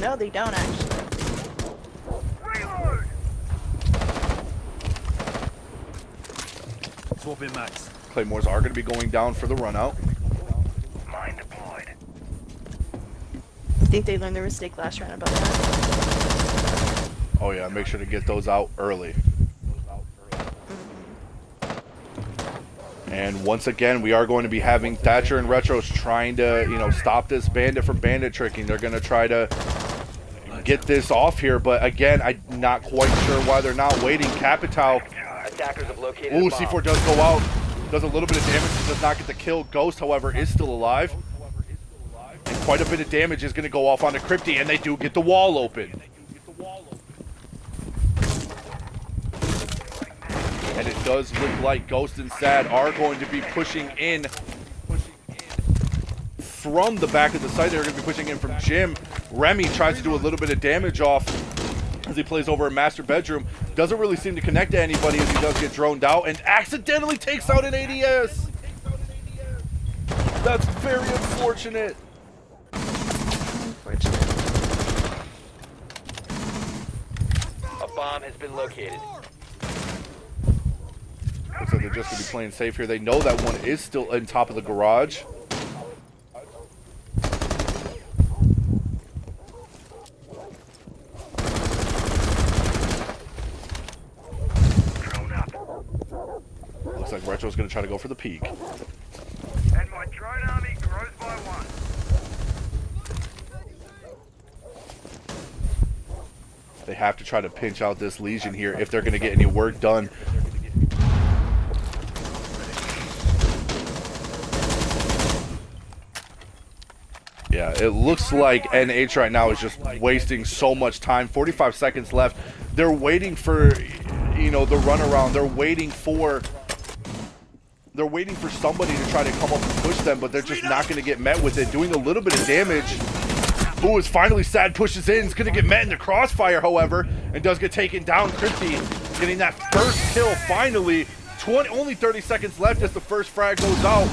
No, they don't actually. Swapping max. Claymores are going to be going down for the run out. Mine deployed. I think they learned their mistake last round about that. Oh yeah, make sure to get those out early. And once again, we are going to be having Thatcher and Retros trying to, you know, stop this bandit from bandit tricking. They're going to try to get this off here, but again, I'm not quite sure why they're not waiting. Capital. Attackers have located Ooh, a bomb. C4 does go out. Does a little bit of damage, does not get the kill. Ghost, however, is still alive. And quite a bit of damage is going to go off onto Crypty, and they do get the wall open. And it does look like Ghost and Sad are going to be pushing in from the back of the site. They're going to be pushing in from Jim. Remy tries to do a little bit of damage off as he plays over a master bedroom. Doesn't really seem to connect to anybody as he does get droned out and accidentally takes out an ADS. That's very unfortunate. A bomb has been located. Looks like they're just going to be playing safe here. They know that one is still on top of the garage. Looks like Retro's going to try to go for the peak. And my drone army grows by one. They have to try to pinch out this Legion here if they're going to get any work done. Yeah, it looks like NH right now is just wasting so much time. 45 seconds left. They're waiting for, you know, the runaround. They're waiting for somebody to try to come up and push them, but they're just not going to get met with it. Doing a little bit of damage. Ooh, as finally Sad pushes in. It's going to get met in the crossfire, however, and does get taken down. Crypty getting that first kill finally. Only 30 seconds left as the first frag goes out.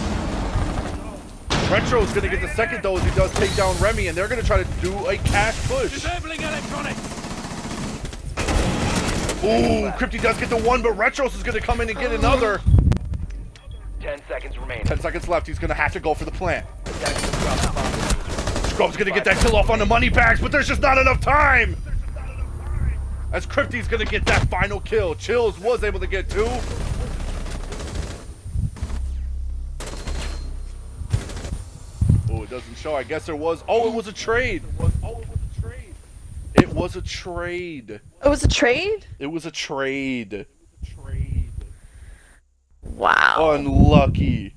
Retro's going to get the second, though, as he does take down Remy, and they're going to try to do a cash push. Disabling electronics. Ooh, Crypty does get the one, but Retros is going to come in and get another. 10 seconds remaining. 10 seconds left. He's going to have to go for the plant. Scrub's going to get that kill off on the money bags, but there's just not enough time. As Crypty's going to get that final kill. Chills was able to get two. Oh, it doesn't show. I guess there was. Oh, it was a trade. It was a trade. Oh, it was a trade? It was a trade. Wow. Unlucky.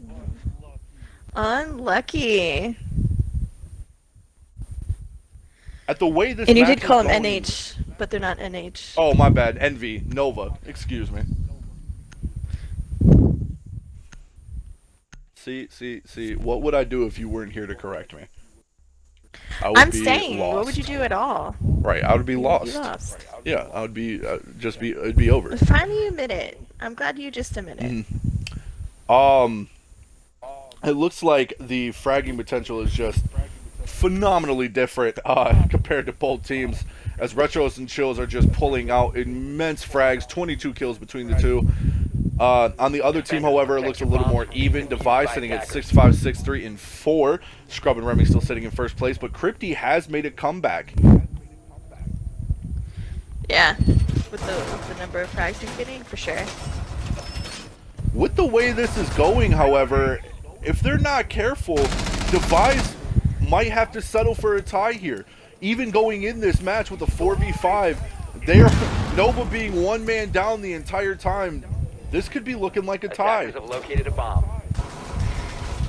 Unlucky. At the way this And you match did call is them going- NH, but they're not NH. Oh, my bad. NV. NoVa. Excuse me. See. What would I do if you weren't here to correct me? I would I'm be saying, lost. what would you do at all? Right, I would be You lost. lost. Yeah, I would be it'd be over. Finally you admit it. I'm glad you just admit it. It looks like the fragging potential is just phenomenally different compared to both teams, as Retros and Chills are just pulling out immense frags, 22 kills between the two. On the other team, however, it looks a little more even. Devise sitting at 6-5, 6-3, and 4. Scrub and Remy still sitting in first place, but Crypty has made a comeback. Yeah. With the number of frags he's getting, for sure. With the way this is going, however, if they're not careful, Devise might have to settle for a tie here. Even going in this match with a 4v5, they're NoVa being one man down the entire time. This could be looking like a tie. Attackers have located a bomb.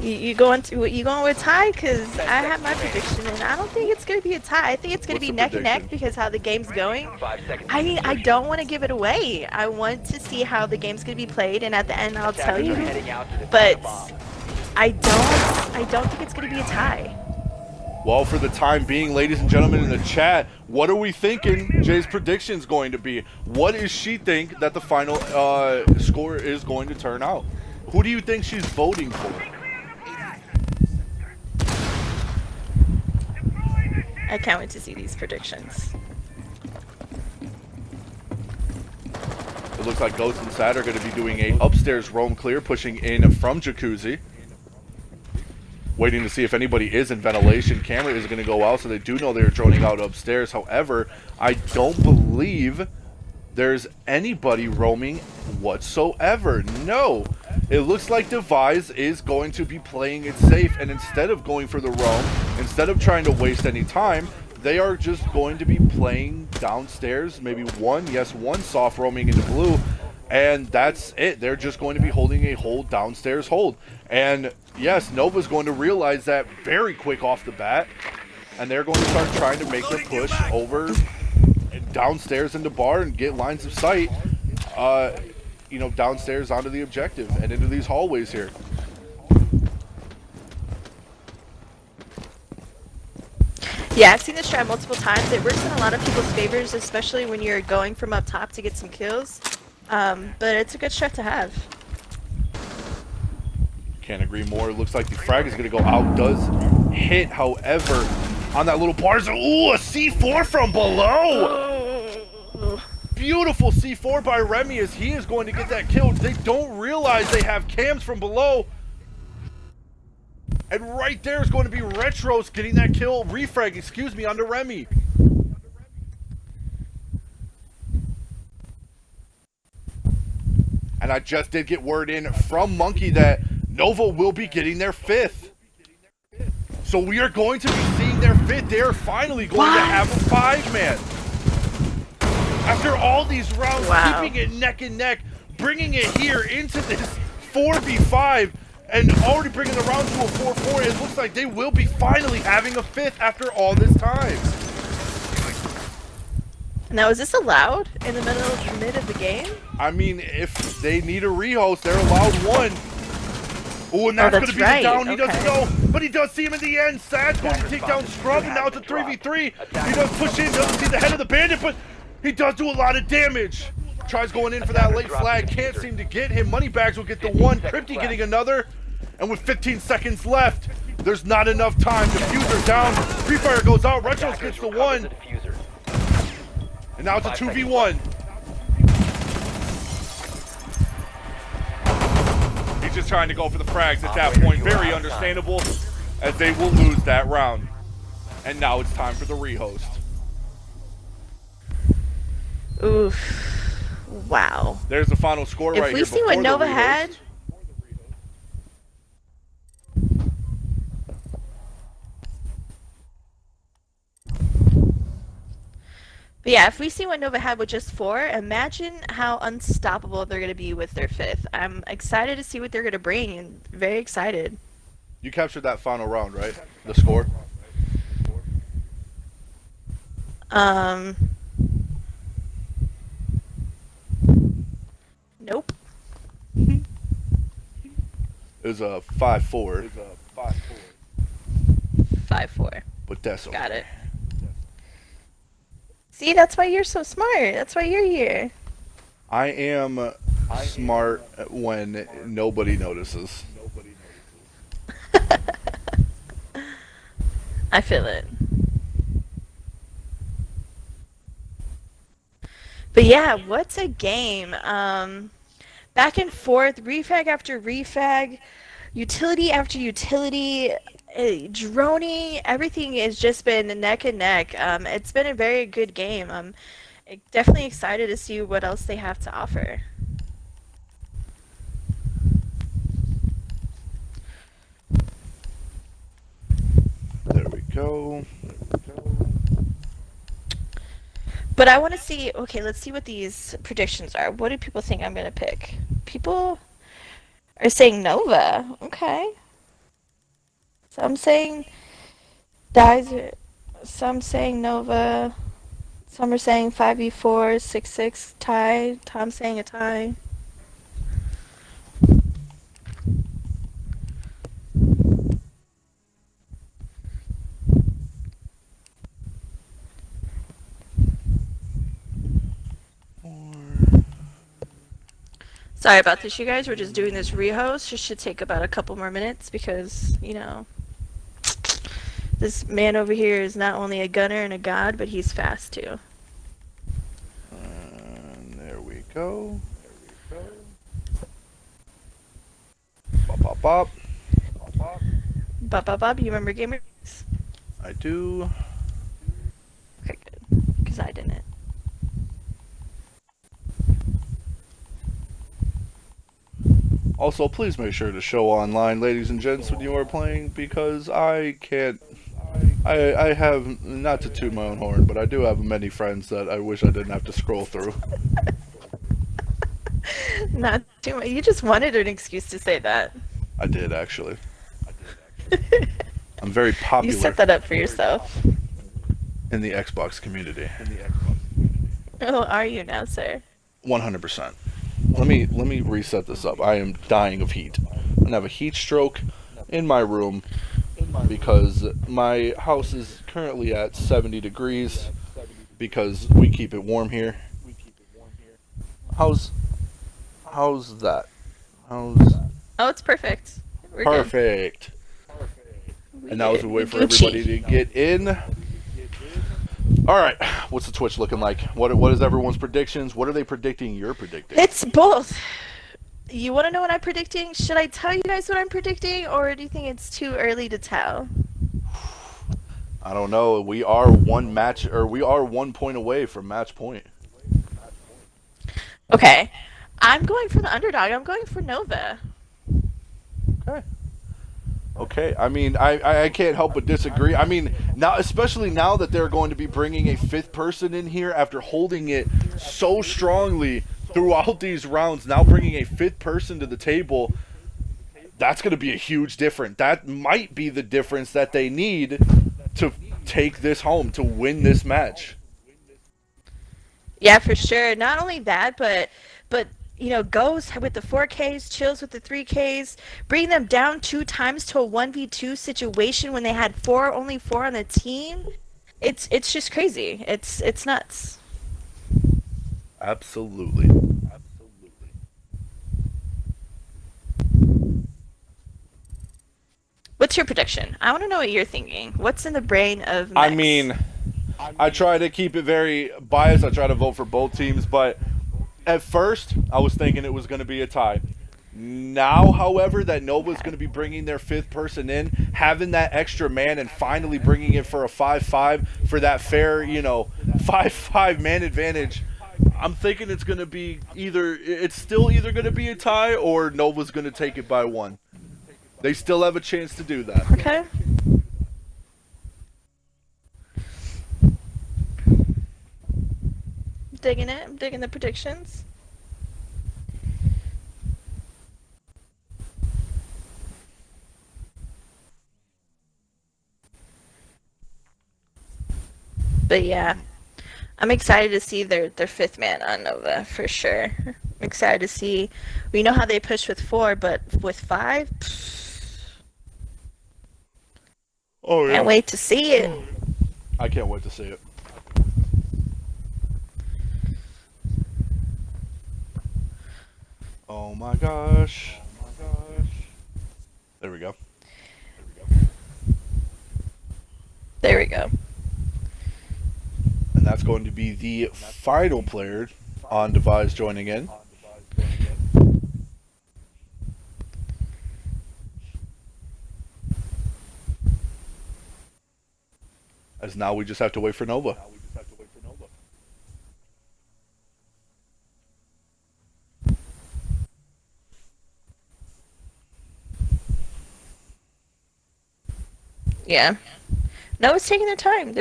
You going with tie? Because I have my prediction, and I don't think it's going to be a tie. I think it's going to What's be the neck and neck prediction? because how the game's going. 5 seconds. I mean, I don't want to give it away. I want to see how the game's going to be played, and at the end, I'll tell Attackers you. are heading out to defend But the bomb. I don't think it's going to be a tie. Well, for the time being, ladies and gentlemen in the chat, what are we thinking Jay's prediction's going to be? What does she think that the final score is going to turn out? Who do you think she's voting for? I can't wait to see these predictions. It looks like Ghost and Sad are going to be doing a upstairs roam clear, pushing in from Jacuzzi. Waiting to see if anybody is in ventilation. Camera is going to go out, so they do know they're droning out upstairs. However, I don't believe there's anybody roaming whatsoever. No. It looks like Devise is going to be playing it safe, and instead of going for the roam, instead of trying to waste any time, they are just going to be playing downstairs. Maybe one soft roaming into blue, and that's it. They're just going to be holding a hold downstairs hold. And yes, Nova's going to realize that very quick off the bat, and they're going to start trying to make their push over and downstairs into bar and get lines of sight, downstairs onto the objective and into these hallways here. Yeah, I've seen this try multiple times. It works in a lot of people's favors, especially when you're going from up top to get some kills. But it's a good strat to have. Can't agree more. It looks like the frag is going to go out. Does hit, however, on that little bar. Ooh, a C4 from below! Beautiful C4 by Remy as he is going to get that kill. They don't realize they have cams from below. And right there is going to be Retros getting that kill. Refrag, excuse me, onto Remy. And I just did get word in from Monkey that NoVa will be getting their 5th. So we are going to be seeing their 5th. They are finally going to have a 5-man. After all these rounds, keeping it neck and neck, bringing it here into this 4v5, and already bringing the round to a 4-4, it looks like they will be finally having a 5th after all this time. Now, is this allowed in the mid of the game? I mean, if they need a rehost, they're allowed one. Oh, and that's going to be the down. He doesn't know, but he does see him in the end. Sad's going to take down Scrub, and now it's a 3v3. He does push in, doesn't see the head of the bandit, but he does do a lot of damage. Tries going in for that late flag, can't seem to get him. Moneybags will get the one, Crypty getting another. And with 15 seconds left, there's not enough time. Diffuser down, Free Fire goes out, Retros gets the one. And now it's a 2v1. He's just trying to go for the frags at that point. Very understandable, as they will lose that round. And now it's time for the rehost. Oof. Wow. There's the final score right here. If we see what NoVa had... But yeah, if we see what NoVa had with just 4, imagine how unstoppable they're going to be with their 5th. I'm excited to see what they're going to bring, and very excited. You captured that final round, right? The score? Nope. It was a 5-4. 5-4. But that's okay. Got it. See, that's why you're so smart. That's why you're here. I am smart when nobody notices. I feel it. But yeah, what's a game? Back and forth, refag after refag, utility after utility, droning, everything has just been neck and neck. It's been a very good game. I'm definitely excited to see what else they have to offer. There we go. But I want to see, okay, let's see what these predictions are. What do people think I'm going to pick? People are saying NoVa. Okay. Some saying Devise, some saying NoVa, some are saying 5v4, 6-6 tie, Tom's saying a tie. Sorry about this, you guys. We're just doing this rehost. It should take about a couple more minutes because, you know, this man over here is not only a gunner and a god, but he's fast too. And there we go. Bop, bop, bop. Bob, you remember gamers? I do. Okay, good. Because I didn't. Also, please make sure to show online, ladies and gents, when you are playing, because I can't. I have, not to toot my own horn, but I do have many friends that I wish I didn't have to scroll through. Not too much. You just wanted an excuse to say that. I did, actually. I'm very You popular set that up for yourself. in the Xbox community. Oh, are you now, sir? 100%. Let me reset this up. I am dying of heat. I'm gonna have a heat stroke in my room because my house is currently at 70 degrees because we keep it warm here. How's that? Oh, it's perfect. We're good. Perfect. We And now as good. we wait for Gucci. everybody to get in. Alright, what's the Twitch looking like? What is everyone's predictions? What are they predicting you're predicting? It's both. You want to know what I'm predicting? Should I tell you guys what I'm predicting, or do you think it's too early to tell? I don't know. We are 1 point away from match point. Okay. I'm going for the underdog. I'm going for NoVa. Okay, I mean, I can't help but disagree. I mean, now, especially now that they're going to be bringing a fifth person in here after holding it so strongly throughout these rounds, now bringing a fifth person to the table, that's going to be a huge difference. That might be the difference that they need to take this home, to win this match. Yeah, for sure. Not only that, but you know, goes with the 4Ks, chills with the 3Ks, bring them down 2 times to a 1v2 situation when they had only four on the team. It's just crazy. It's nuts. Absolutely. What's your prediction? I want to know what you're thinking. What's in the brain of I Mex? mean, I try to keep it very biased. I try to vote for both teams, but at first, I was thinking it was going to be a tie. Now, however, that NoVa's going to be bringing their fifth person in, having that extra man, and finally bringing it for a 5-5 for that fair, 5-5 man advantage. I'm thinking it's going to be it's still either going to be a tie or NoVa's going to take it by 1. They still have a chance to do that. Okay. Digging it. I'm digging the predictions. But yeah, I'm excited to see their fifth man on NoVa for sure. I'm excited to see. We know how they push with 4, but with 5, Oh, yeah. can't wait to see it. I can't wait to see it. Oh my gosh. There we go. There we go. And that's going to be the final player on Devise joining in. As now we just have to wait for NoVa. Yeah. No, it's taking their time.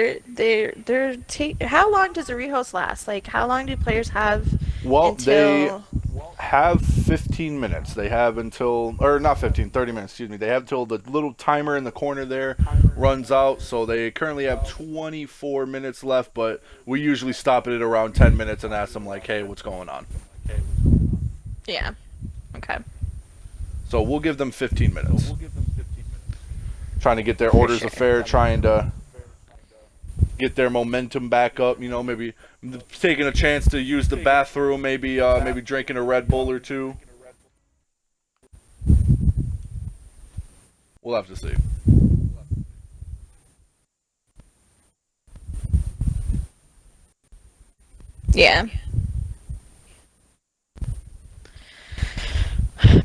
How long does a rehost last? Like, how long do players have Well, until... they have 15 minutes. They have until, or not 15, 30 minutes, excuse me. They have until the little timer in the corner there runs out. So they currently have 24 minutes left, but we usually stop it at around 10 minutes and ask them, like, hey, what's going on? Yeah. Okay. So we'll give them 15 minutes. Trying to get their orders of fare, trying to get their momentum back up, maybe taking a chance to use the bathroom, maybe drinking a Red Bull or 2. We'll have to see. Yeah.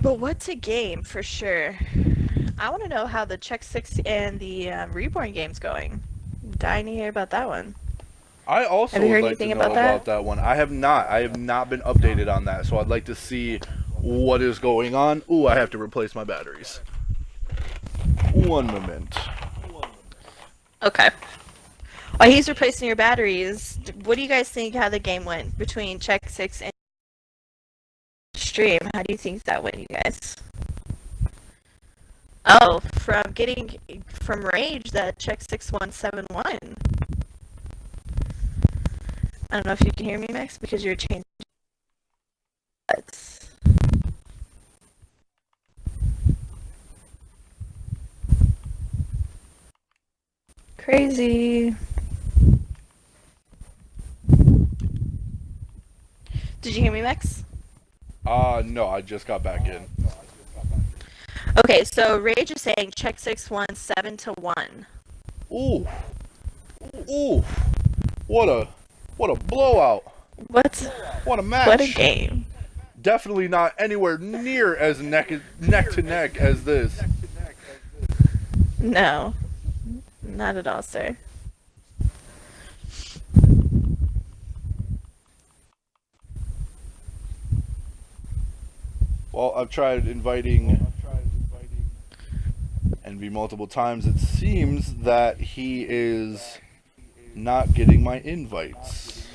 But what's a game for sure? I want to know how the Check 6 and the Reborn game's going. I'm dying to hear about that one. I also Have you would heard like to anything know about that? about that one. I have not. I have not been updated on that, so I'd like to see what is going on. Ooh, I have to replace my batteries. One moment. Okay. While he's replacing your batteries, what do you guys think how the game went between Check 6 and Stream? How do you think that went, you guys? Oh, from Rage that Check 6171. I don't know if you can hear me, Max, because you're changing. Crazy. Did you hear me, Max? No, I just got back in. Okay, so Rage is saying Check 617 to 1. Ooh. Ooh. What a blowout. What a match. What a game. Definitely not anywhere near as neck to neck as this. No. Not at all, sir. Well, I've tried inviting Envy multiple times. It seems that he is not getting my invites.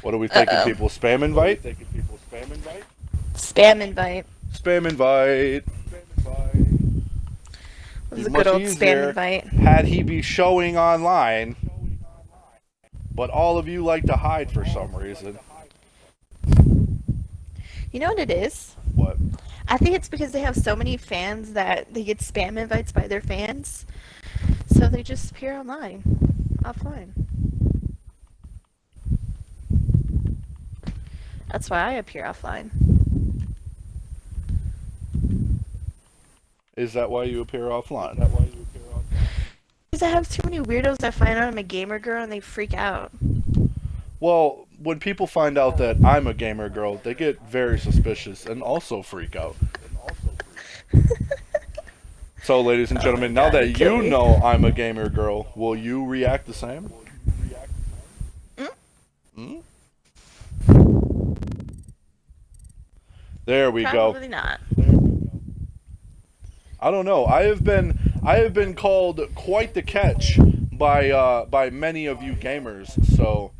What are we thinking, people? Spam invite? Spam invite. Spam invite. It was Be a much good old easier spam invite. had he be showing online, but all of you like to hide for some reason. You know what it is? What? I think it's because they have so many fans that they get spam invites by their fans, so they just appear offline. That's why I appear offline. Is that why you appear offline? Because I have too many weirdos that find out I'm a gamer girl and they freak out. Well, when people find out that I'm a gamer girl, they get very suspicious and also freak out. So, ladies and gentlemen, now that you know I'm a gamer girl, will you react the same? Hmm? There we go. Probably not. I don't know. I have been called quite the catch by many of you gamers. So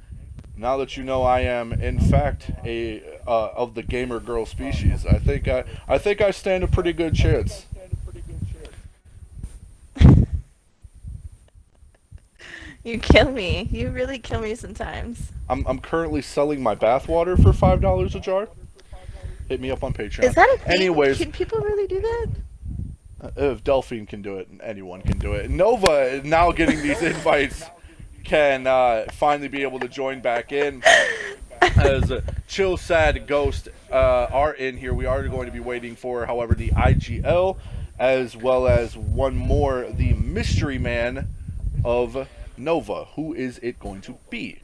now that you know I am in fact a of the gamer girl species, I think I stand a pretty good chance. You kill me. You really kill me sometimes. I'm currently selling my bathwater for $5 a jar. Hit me up on Patreon. Is that a thing? Anyways, Can people really do that? if Delphine can do it, anyone can do it. NoVa, now getting these invites, can finally be able to join back in. As Chill Sad Ghost are in here, we are going to be waiting for, however, the IGL, as well as one more, the mystery man of NoVa. Who is it going to be?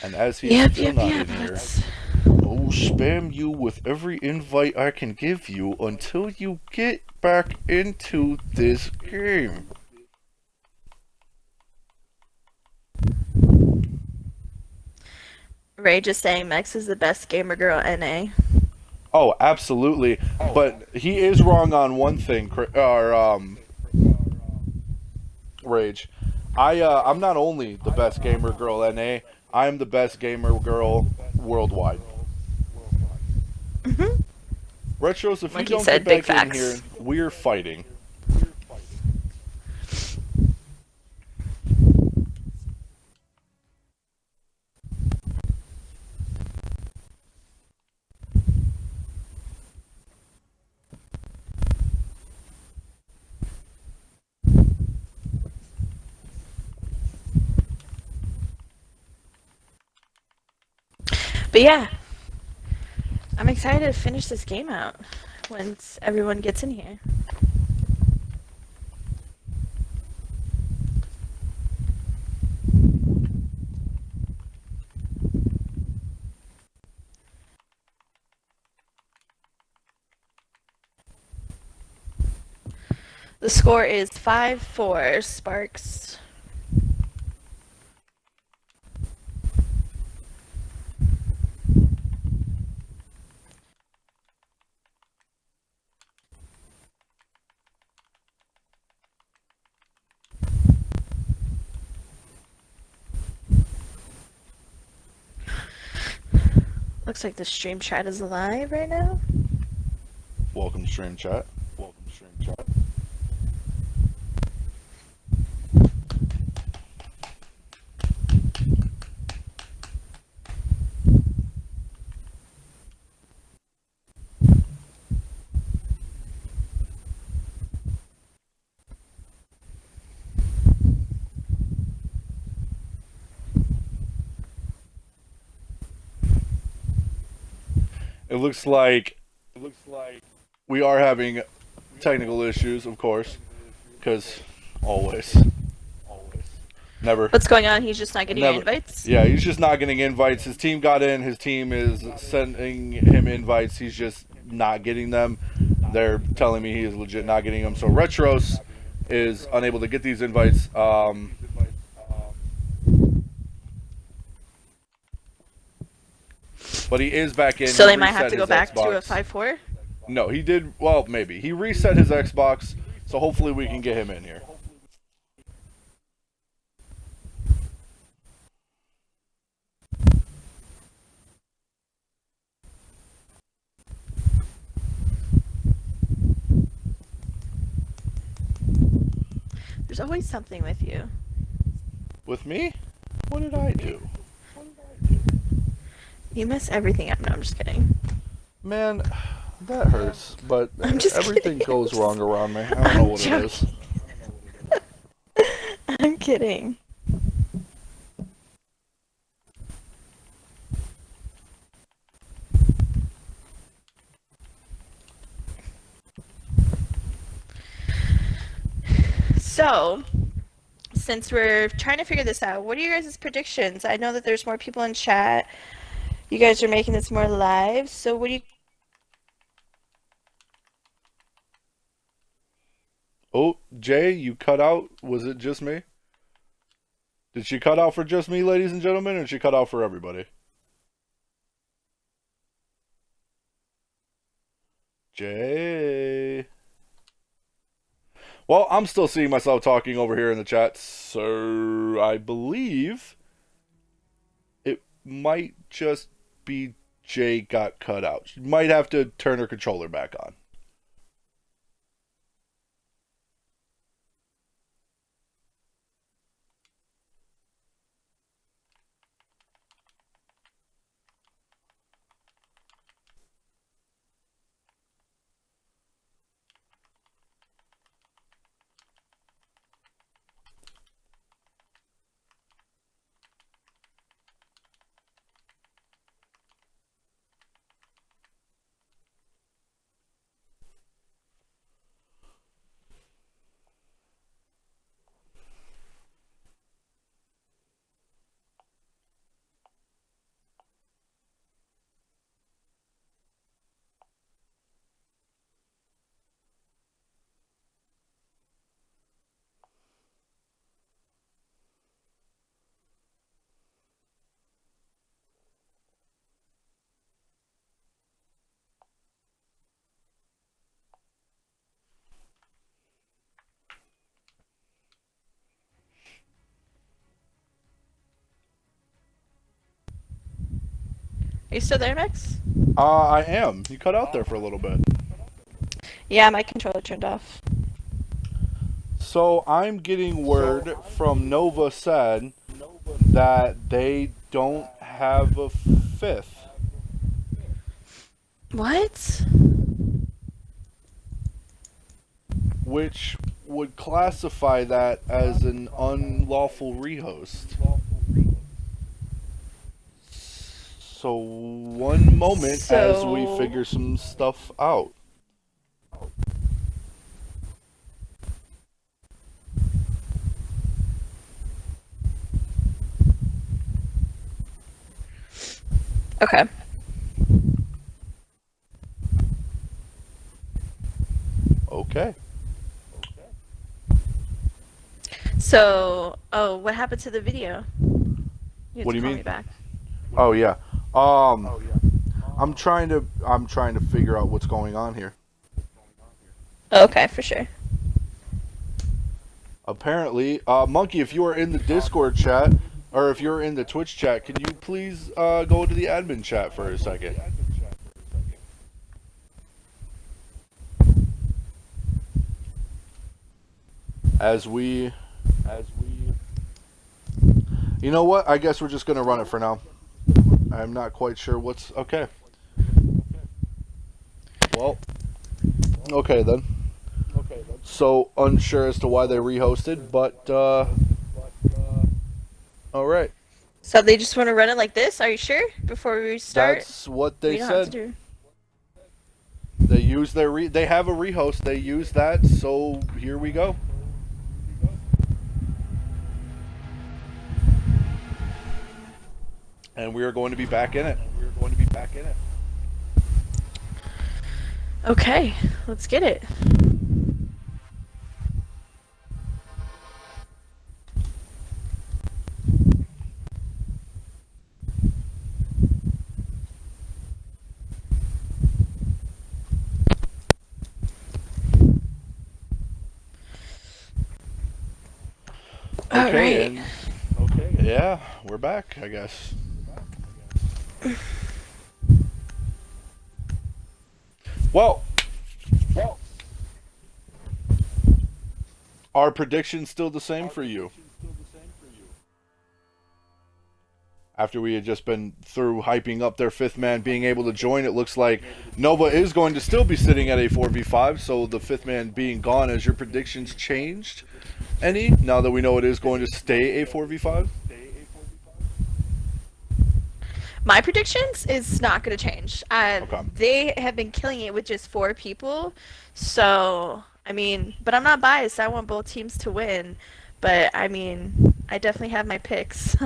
And as he is still not in here, I'll spam you with every invite I can give you until you get back into this game. Ray just saying Mex is the best gamer girl NA. Oh, absolutely. But he is wrong on one thing, Rage. I'm not only the best gamer girl NA, I'm the best gamer girl worldwide. Mm-hmm. Retros, if Like you he don't said, get big back in facts. here, we're fighting. But yeah, I'm excited to finish this game out once everyone gets in here. The score is 5-4, Sparks. Looks like the stream chat is live right now. Welcome, stream chat. Welcome, stream chat. It looks like we are having technical issues, of course, because always. Never. What's going on? He's just not getting Never. invites? Yeah, he's just not getting invites. His team got in. His team is sending him invites. He's just not getting them. They're telling me he is legit not getting them. So Retros is unable to get these invites. But he is back in. So He they might have reset to go his back to a Xbox. 5-4? No, he did. Well, maybe. He reset his Xbox, so hopefully we can get him in here. There's always something with you. With me? What did I do? You mess everything up. No, I'm just kidding. Man, that hurts. But I'm just everything kidding. goes wrong around me. I don't know what it is. I'm kidding. So, since we're trying to figure this out, what are your guys' predictions? I know that there's more people in chat. You guys are making this more live. So, what do you? Oh, Jay, you cut out. Was it just me? Did she cut out for just me, ladies and gentlemen, or did she cut out for everybody? Jay. Well, I'm still seeing myself talking over here in the chat, so I believe it might just be Jay got cut out. She might have to turn her controller back on. Are you still there, Max? I am. You cut out there for a little bit. Yeah, my controller turned off. So I'm getting word from NoVa said that they don't have a fifth. What? Which would classify that as an unlawful rehost. So one moment as we So- figure some stuff out. Okay. Okay. So, oh, what happened to the video? You have What to do you call mean? Me back. Oh yeah. I'm trying to figure out what's going on here. Okay, for sure. Apparently, Monkey, if you are in the Discord chat or if you're in the Twitch chat, can you please go to the admin chat for a second? You know what? I guess we're just gonna run it for now. I'm not quite sure what's okay. Well, okay then. So unsure as to why they rehosted, but all right. So they just want to run it like this? Are you sure? Before we start? That's what we they don't have to said. do. They use their they have a rehost. They use that, so here we go. And we are going to be back in it. Okay, let's get it. Okay, Alright. and yeah, we're back, I guess. Well, are predictions still the same for you? After we had just been through hyping up their fifth man being able to join, it looks like NoVa is going to still be sitting at a 4v5, so the fifth man being gone. Has your predictions changed any, now that we know it is going to stay a 4v5? My predictions is not going to change. Okay. They have been killing it with just 4 people. So, I mean, but I'm not biased. I want both teams to win. But, I mean, I definitely have my picks.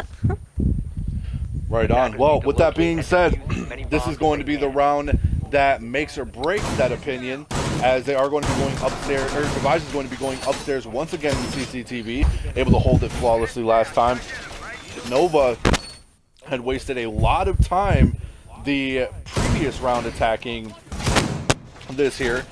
Right on. Well, with that being said, this is going to be the round that makes or breaks that opinion, as they are going to be going upstairs, or Devise is going to be going upstairs once again in CCTV, able to hold it flawlessly last time. NoVa had wasted a lot of time the previous round attacking this here.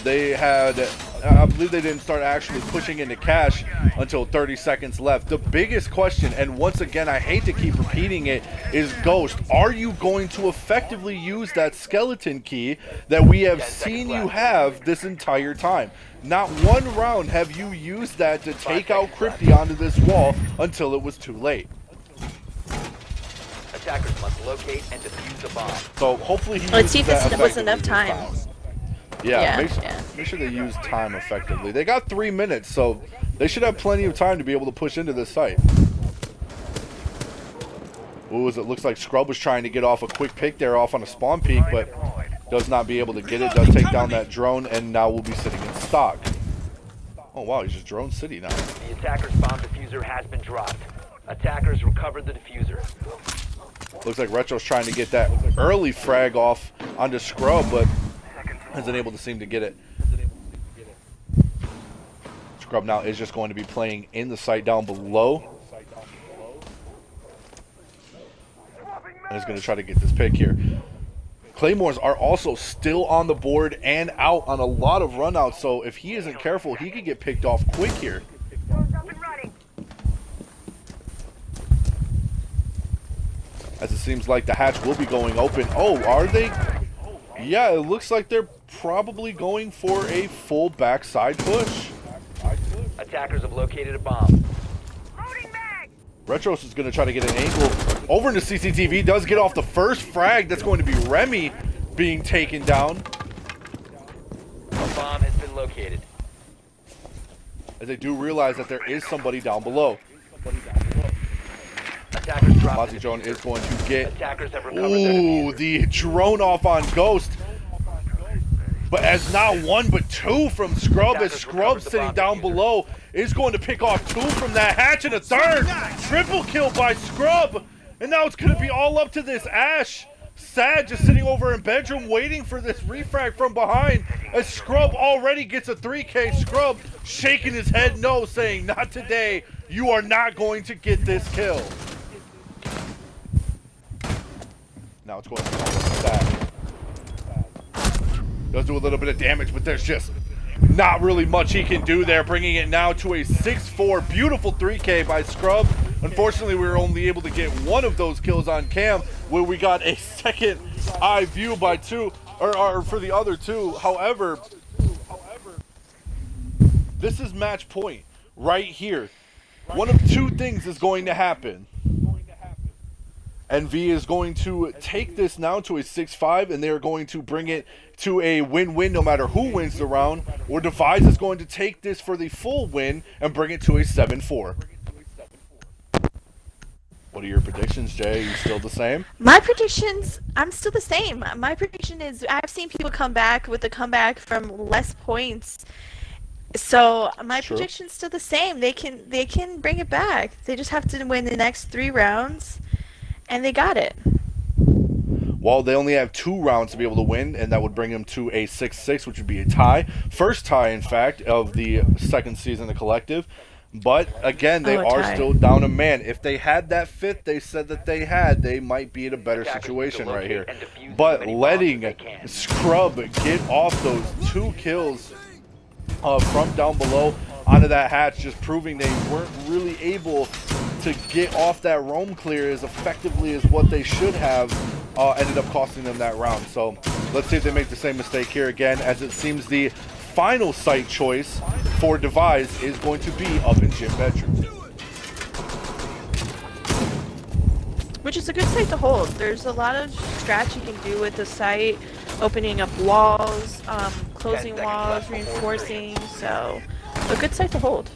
They had, I believe they didn't start actually pushing into cash until 30 seconds left. The biggest question, and once again, I hate to keep repeating it, is Ghost, are you going to effectively use that skeleton key that we have seen you have this entire time? Not one round have you used that to take out Crypty onto this wall until it was too late. Attackers must locate and defuse the bomb. So hopefully he Let's see uses if that this was effectively enough this time. Yeah, Yeah, make sure they use time effectively. They got 3 minutes, so they should have plenty of time to be able to push into this site. Ooh, it looks like Scrub was trying to get off a quick pick there off on a spawn peak, but does not be able to get it. Does take down that drone, and now will be sitting in stock. Oh wow, he's just drone city now. The attacker's bomb diffuser has been dropped. Attackers recovered the diffuser. Looks like Retro's trying to get that early frag off onto Scrub, but isn't able to seem to get it. Scrub now is just going to be playing in the site down below. And is going to try to get this pick here. Claymores are also still on the board and out on a lot of runouts, so if he isn't careful, he could get picked off quick here. As it seems like the hatch will be going open. Oh, are they? Yeah, it looks like they're probably going for a full backside push. Attackers have located a bomb. Retros is going to try to get an angle over into CCTV. Does get off the first frag. That's going to be Remy being taken down. A bomb has been located. As they do realize that there is somebody down below. Attackers dropped Mozzie the drone diffuser. is going to get... Attackers have recovered their Ooh, diffuser. the drone off on Ghost. But as not one, but two from Scrub, as Scrub sitting down below is going to pick off two from that hatch and a third. Triple kill by Scrub. And now it's going to be all up to this Ash. Sad just sitting over in bedroom waiting for this refrag from behind. As Scrub already gets a 3K. Scrub shaking his head no, saying, not today. You are not going to get this kill. Now it's going to be Sad. Does do a little bit of damage, but there's just not really much he can do there, bringing it now to a 6-4. Beautiful 3K by Scrub. Unfortunately, we were only able to get one of those kills on cam, where we got a second eye view by two, or for the other two. However, this is match point right here. One of two things is going to happen. NV is going to take this now to a 6-5, and they are going to bring it to a win-win no matter who wins the round, or Devise is going to take this for the full win and bring it to a 7-4. What are your predictions, Jay? Are you still the same? My predictions, I'm still the same. My prediction is I've seen people come back with a comeback from less points. So my True. prediction's still the same. They can bring it back. They just have to win the next 3 rounds, and they got it. Well, they only have 2 rounds to be able to win, and that would bring them to a 6-6, which would be a tie. First tie, in fact, of the second season of Collective. But, again, they are tie. still down a man. If they had that fifth they said that they had, they might be in a better Attackers situation need to right here. locate and defuse But as many bombs letting as they can. Scrub get off those 2 kills from down below onto that hatch, just proving they weren't really able to get off that roam clear as effectively as what they should have, ended up costing them that round. So let's see if they make the same mistake here again, as it seems the final site choice for Devise is going to be up in gym bedroom. Which is a good site to hold. There's a lot of strats you can do with the site, opening up walls, closing 10 seconds walls, left before reinforcing, so a good site to hold.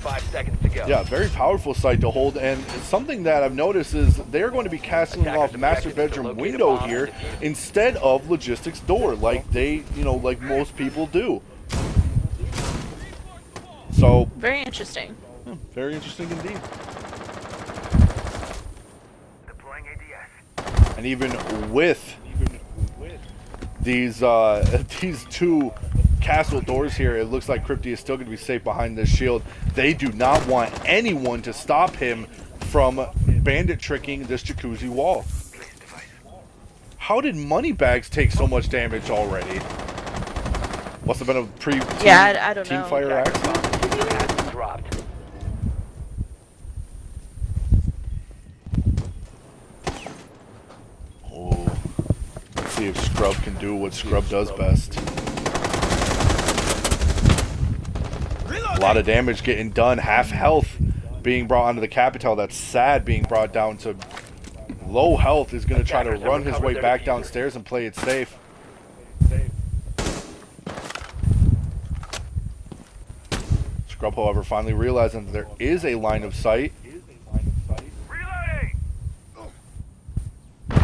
5 seconds to go. Yeah, very powerful site to hold, and something that I've noticed is they're going to be casting off master bedroom window here instead of logistics door, like they, like most people do. So, Very interesting. very interesting indeed. Deploying ADS. And even with these these 2 castle doors here, it looks like Crypty is still going to be safe behind this shield. They do not want anyone to stop him from bandit tricking this jacuzzi wall. How did Moneybags take so much damage already? Must have been a I don't team know. fire Attackers accident. bomb diffuser has been dropped. Oh, let's see if Scrub can do what Scrub does best. A lot of damage getting done. Half health being brought onto the Capital. That's Sad being brought down to low health. Is going to try to run his way back downstairs and play it safe. Scrub, however, finally realizing that there is a line of sight Reloading!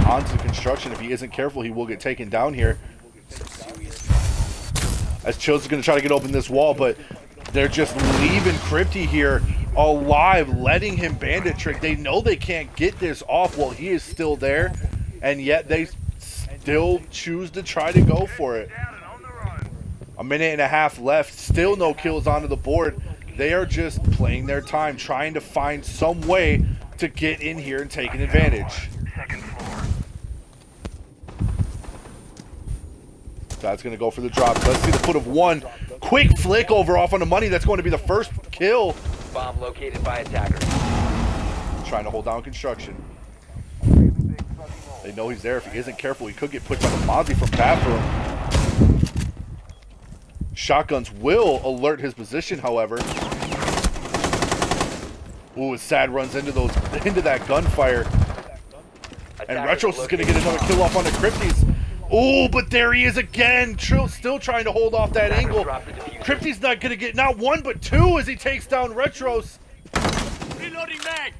onto construction. If he isn't careful, he will get taken down here. As Chills is going to try to get open this wall, but they're just leaving Crypty here alive, letting him bandit trick. They know they can't get this off while he is still there, and yet they still choose to try to go for it. Down and on the run. A minute and a half left, still no kills onto the board. They are just playing their time, trying to find some way to get in here and take an advantage. Second floor. That's going to go for the drop. Let's see the foot of 1. Quick flick over off on the money. That's going to be the first kill. Bomb located by attackers. Trying to hold down construction. They know he's there. If he isn't careful, he could get pushed by the Mozzie from bathroom. Shotguns will alert his position, however. Ooh, as Sad runs into that gunfire. And Retros is going to get another kill off on the Crypties. Ooh, but there he is again. Trill still trying to hold off that angle. Crypty's not going to get not 1 but 2 as he takes down Retros. Reloading mag.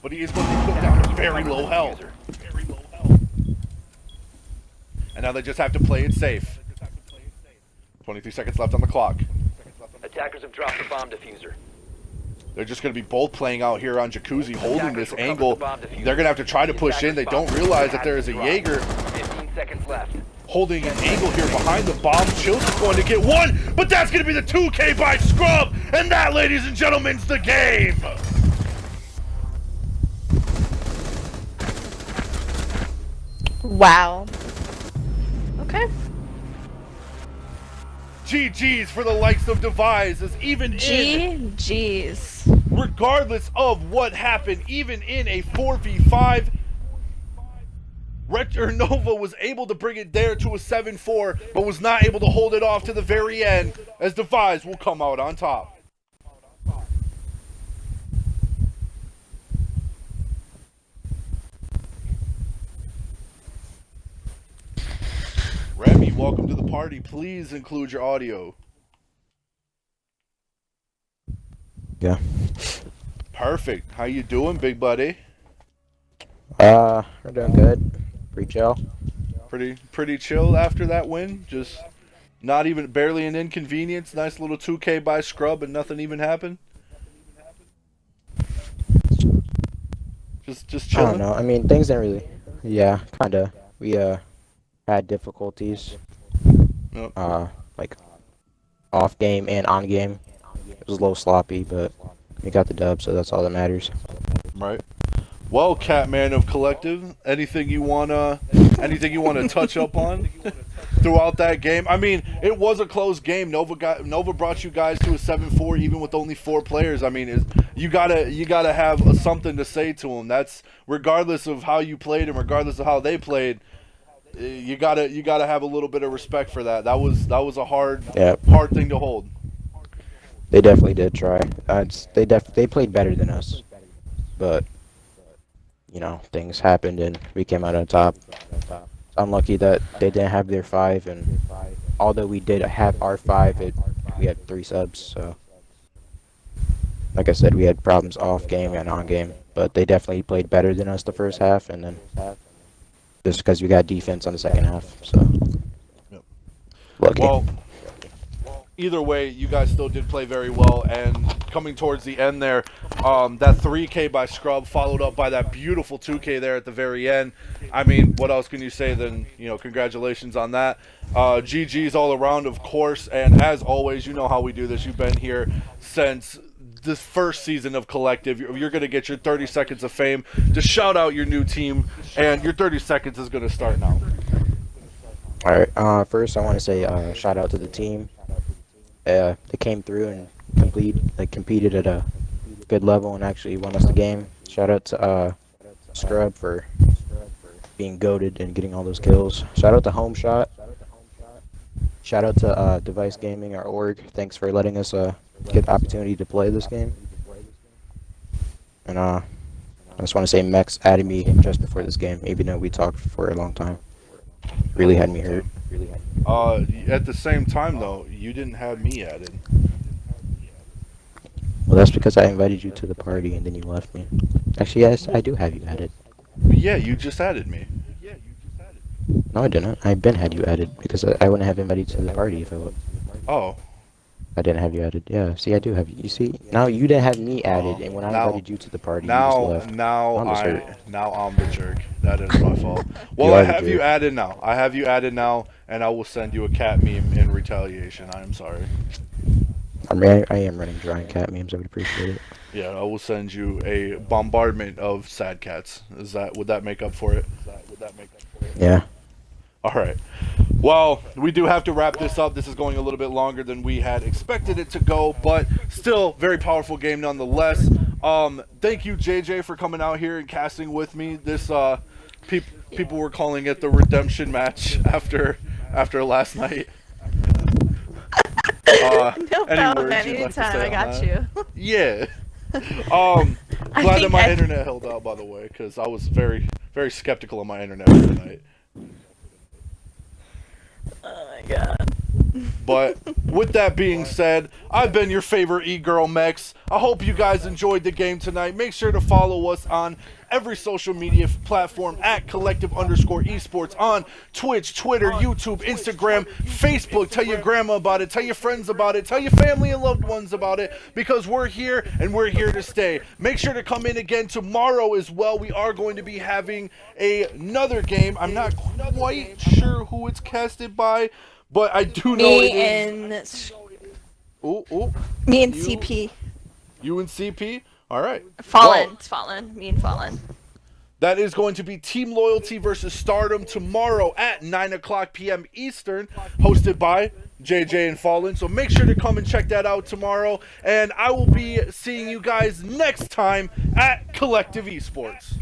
but he is going to be put down to very low health. And now they just have to play it safe. 23 seconds left on the clock. Attackers have dropped the bomb diffuser. They're just going to be both playing out here on Jacuzzi, holding this angle. They're going to have to try to push in. They don't realize that there is a Jaeger 15 seconds left. holding an angle here behind the bomb. Chills is going to get one, but that's going to be the 2K by Scrub. And that, ladies and gentlemen, is the game. Wow. Okay. GG's for the likes of Devise, as even in, GG's. regardless of what happened, even in a 4v5, NoVa was able to bring it there to a 7-4, but was not able to hold it off to the very end, as Devise will come out on top. Remy, welcome to the party. Please include your audio. Yeah. Perfect. How you doing, big buddy? We're doing good. Pretty chill. Pretty chill after that win. Just not even barely an inconvenience. Nice little 2K by Scrub and nothing even happened. Just I chilling. don't know. I mean, things didn't really. Yeah, kinda. We had difficulties. Yep. Like off game and on game. It was a little sloppy, but we got the dub, so that's all that matters. Right. Well, Catman of Collective, anything you wanna touch up on throughout that game? I mean, it was a close game. NoVa brought you guys to a 7-4, even with only 4 players. I mean, you gotta have something to say to them. That's regardless of how you played and regardless of how they played. You gotta have a little bit of respect for that. That was a hard thing to hold. They definitely did try. They played better than us, but you know, things happened and we came out on top. Unlucky that they didn't have their 5, and although we did have our 5, we had 3 subs. So, like I said, we had problems off game and on game, but they definitely played better than us the first half, and then just because we got defense on the second half. So, lucky. Well, either way, you guys still did play very well, and coming towards the end there, that 3K by Scrub followed up by that beautiful 2K there at the very end. I mean, what else can you say than, you know, congratulations on that. GG's all around, of course, and as always, you know how we do this. You've been here since this first season of Collective. You're going to get your 30 seconds of fame to shout out your new team, and your 30 seconds is going to start now. Alright, first I want to say shout out to the team. They came through and competed at a good level and actually won us the game. Shout out to Scrub for being goated and getting all those kills. Shout out to Home Shot. Shout out to Devise Gaming, our org. Thanks for letting us get the opportunity to play this game. And I just want to say Mex added me just before this game, even though we talked for a long time. Really had me hurt. At the same time, though, you didn't have me added. Well, that's because I invited you to the party and then you left me. Actually, yes, I do have you added. Yeah, you just added me. No, I didn't. I had you added because I wouldn't have invited you to the party if I would. Oh. I didn't have you added. Yeah, see, I do have you. You see, now you didn't have me added, and when I invited you to the party, you just left. Now I'm the jerk. That is my fault. Well, I have you added now. I have you added now, and I will send you a cat meme in retaliation. I am sorry. I am running dry on cat memes. I would appreciate it. Yeah, I will send you a bombardment of sad cats. Would that make up for it? Yeah. All right. Well, we do have to wrap this up. This is going a little bit longer than we had expected it to go, but still very powerful game nonetheless. Thank you, JJ, for coming out here and casting with me. This people were calling it the redemption match after last night. No problem, anytime. I got you. Yeah. Glad that my internet held out, by the way, because I was very, very skeptical of my internet for tonight. Oh my god. But with that being said, I've been your favorite e-girl Mex. I hope you guys enjoyed the game tonight. Make sure to follow us on every social media platform at collective_esports on Twitch, Twitter, YouTube, Instagram, Facebook. Tell your grandma about it. Tell your friends about it. Tell your family and loved ones about it, because we're here and we're here to stay. Make sure to come in again tomorrow as well. We are going to be having another game. I'm not quite sure who it's casted by, but I do know Me it is. Me and CP. You and CP? All right. Fallen. Well, It's Fallen. Me and Fallen. that is going to be Team Loyalty versus Stardom tomorrow at 9 o'clock p.m. Eastern, hosted by JJ and Fallen. So make sure to come and check that out tomorrow. And I will be seeing you guys next time at Collective Esports.